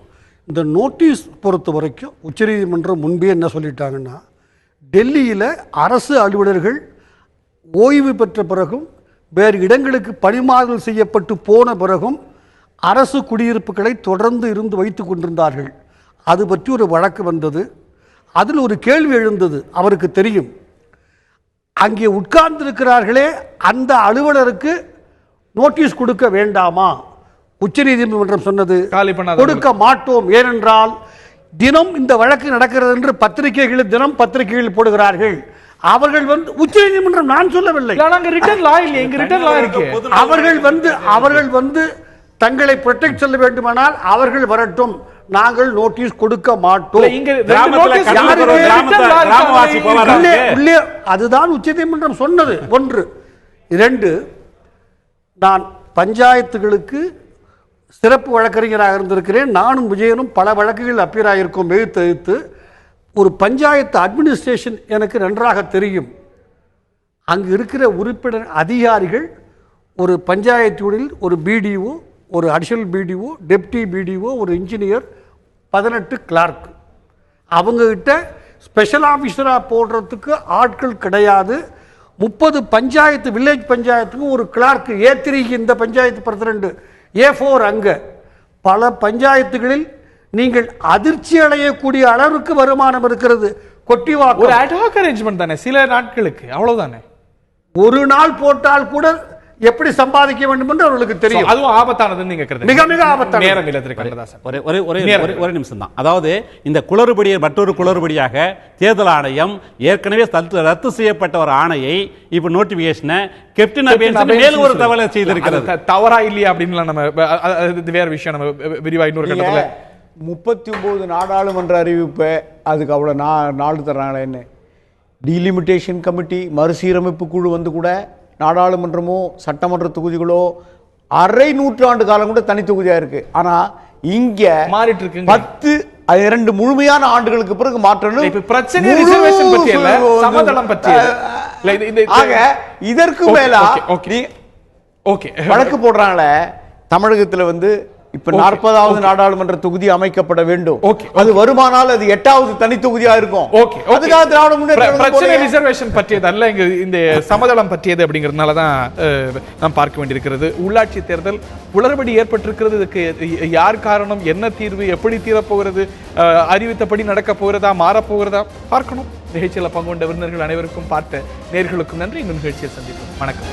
இந்த நோட்டீஸ் பொறுத்த வரைக்கும் உச்சநீதிமன்றம் முன்பே என்ன சொல்லிட்டாங்கன்னா, டெல்லியில் அரசு அலுவலர்கள் ஓய்வு பெற்ற பிறகும் வேறு இடங்களுக்கு பணிமாறுதல் செய்யப்பட்டு போன பிறகும் அரசு குடியிருப்புகளை தொடர்ந்து இருந்து வைத்து கொண்டிருந்தார்கள். அது பற்றி ஒரு வழக்கு வந்தது. அதில் ஒரு கேள்வி எழுந்தது. அவருக்கு தெரியும், அங்கே உட்கார்ந்திருக்கிறார்களே அந்த அலுவலருக்கு நோட்டீஸ் கொடுக்க வேண்டாமா? உச்சநீதிமன்றம் சொன்னது கொடுக்க மாட்டோம். ஏனென்றால் தினம் இந்த வழக்கு நடக்கிறது என்று பத்திரிகைகளில் தினம் பத்திரிகைகள் போடுகிறார்கள். அவர்கள் வந்து உச்சநீதிமன்றம், நான் சொல்லவில்லை, அவர்கள் வந்து தங்களை ப்ரொடெக்ட் செய்ய வேண்டுமானால் அவர்கள் வரட்டும், நாங்கள் நோட்டீஸ் கொடுக்க மாட்டோம். அதுதான் உச்சநீதிமன்றம் சொன்னது. ஒன்று. இரண்டு, நான் பஞ்சாயத்துகளுக்கு சிறப்பு வழக்கறிஞராக இருந்திருக்கிறேன். நானும் விஜயனும் பல வழக்குகள் அப்பீராயிருக்கோம் எழுத்து. ஒரு பஞ்சாயத்து அட்மினிஸ்ட்ரேஷன் எனக்கு நன்றாக தெரியும். அங்கு இருக்கிற உறுப்பினர் அதிகாரிகள் ஒரு பஞ்சாயத்துகளில் ஒரு பிடிஓ, ஒரு அடிஷனல் பிடிஓ, டெப்டி பிடிஓ, ஒரு இன்ஜினியர், 18 கிளார்க். அவங்ககிட்ட ஸ்பெஷல் ஆஃபீஸராக போடுறதுக்கு ஆட்கள் கிடையாது. 30 பஞ்சாயத்து, வில்லேஜ் பஞ்சாயத்துக்கு ஒரு கிளார்க், A3 இந்த பஞ்சாயத்து பிரசிடென்ட், A4 அங்க. பல பஞ்சாயத்துகளில் நீங்கள் அதிர்ச்சி அடையக்கூடிய அளவுக்கு வருமானம் இருக்கிறது. கொட்டிவாக்கம் ஒரு அட்ஹாக் அரேஞ்ச்மென்ட் தானே, சில நாட்களுக்கு, அவ்வளவுதானே. ஒரு நாள் போட்டால் கூட எப்படி சம்பாதிக்க வேண்டும் என்று அவர்களுக்கு தெரியும். அதுவும் ஆபத்தானதுன்னு நீங்க கருதுறீங்க? மிக மிக ஆபத்தான நேரம் இல்ல. ஒரே நிமிஷம் தான். அதாவது இந்த குளறுபடியை மற்றொரு குளறுபடியாக தேர்தல் ஆணையம் ஏற்கனவே ரத்து செய்யப்பட்ட ஒரு ஆணையை இப்ப நோட்டிபிகேஷனை கேப்டன் மேலும் ஒரு தவறை செய்திருக்கிறது. தவறா இல்லையா அப்படின்னு நம்ம வேற விஷயம் நம்ம விரிவா இன்னொரு கட்டத்துல 39 நாடாளுமன்ற அறிவிப்பு அதுக்கு அவ்வளவு நாடு தர்றாங்களேன்னு. டீலிமிட்டேஷன் கமிட்டி, மறுசீரமைப்பு குழு வந்து கூட நாடாளுமன்றமோ சட்டமன்ற தொகுதிகளோ அரை நூற்றாண்டு காலம் கூட தனி தொகுதியா இருக்கு. ஆனா இங்க மாறிட்டு இருக்கு. 2 முழுமையான ஆண்டுகளுக்கு பிறகு மாற்றணும். பிரச்சனை ரிசர்வேஷன் பத்தி இல்ல, சமதளம் பத்தி இல்ல. ஆக இதற்கு மேல வழக்கு போடுறாங்களே தமிழகத்துல வந்து இப்ப 40வது நாடாளுமன்ற தொகுதி அமைக்கப்பட வேண்டும். அது வருமானால் அது 8வது தனி தொகுதியா இருக்கும். அதுக்காக திராவிட முன்னேற்ற ரிசர்வேஷன் பற்றியது அல்ல, இங்க இந்த சமதளம் பற்றியது அப்படிங்கிறதுனால தான் நாம் பார்க்க வேண்டியிருக்கிறது. உள்ளாட்சி தேர்தல் குளறுபடி ஏற்பட்டிருக்கிறது. இதுக்கு யார் காரணம், என்ன தீர்வு, எப்படி தீரப்போகிறது, அறிவித்தபடி நடக்க போகிறதா, மாறப்போகிறதா பார்க்கணும். நிகழ்ச்சியில் பங்கு கொண்ட விருந்தினர்கள் அனைவருக்கும், பார்த்த நேயர்களுக்கும் நன்றி. இன்னும் நிகழ்ச்சியை சந்திப்போம். வணக்கம்.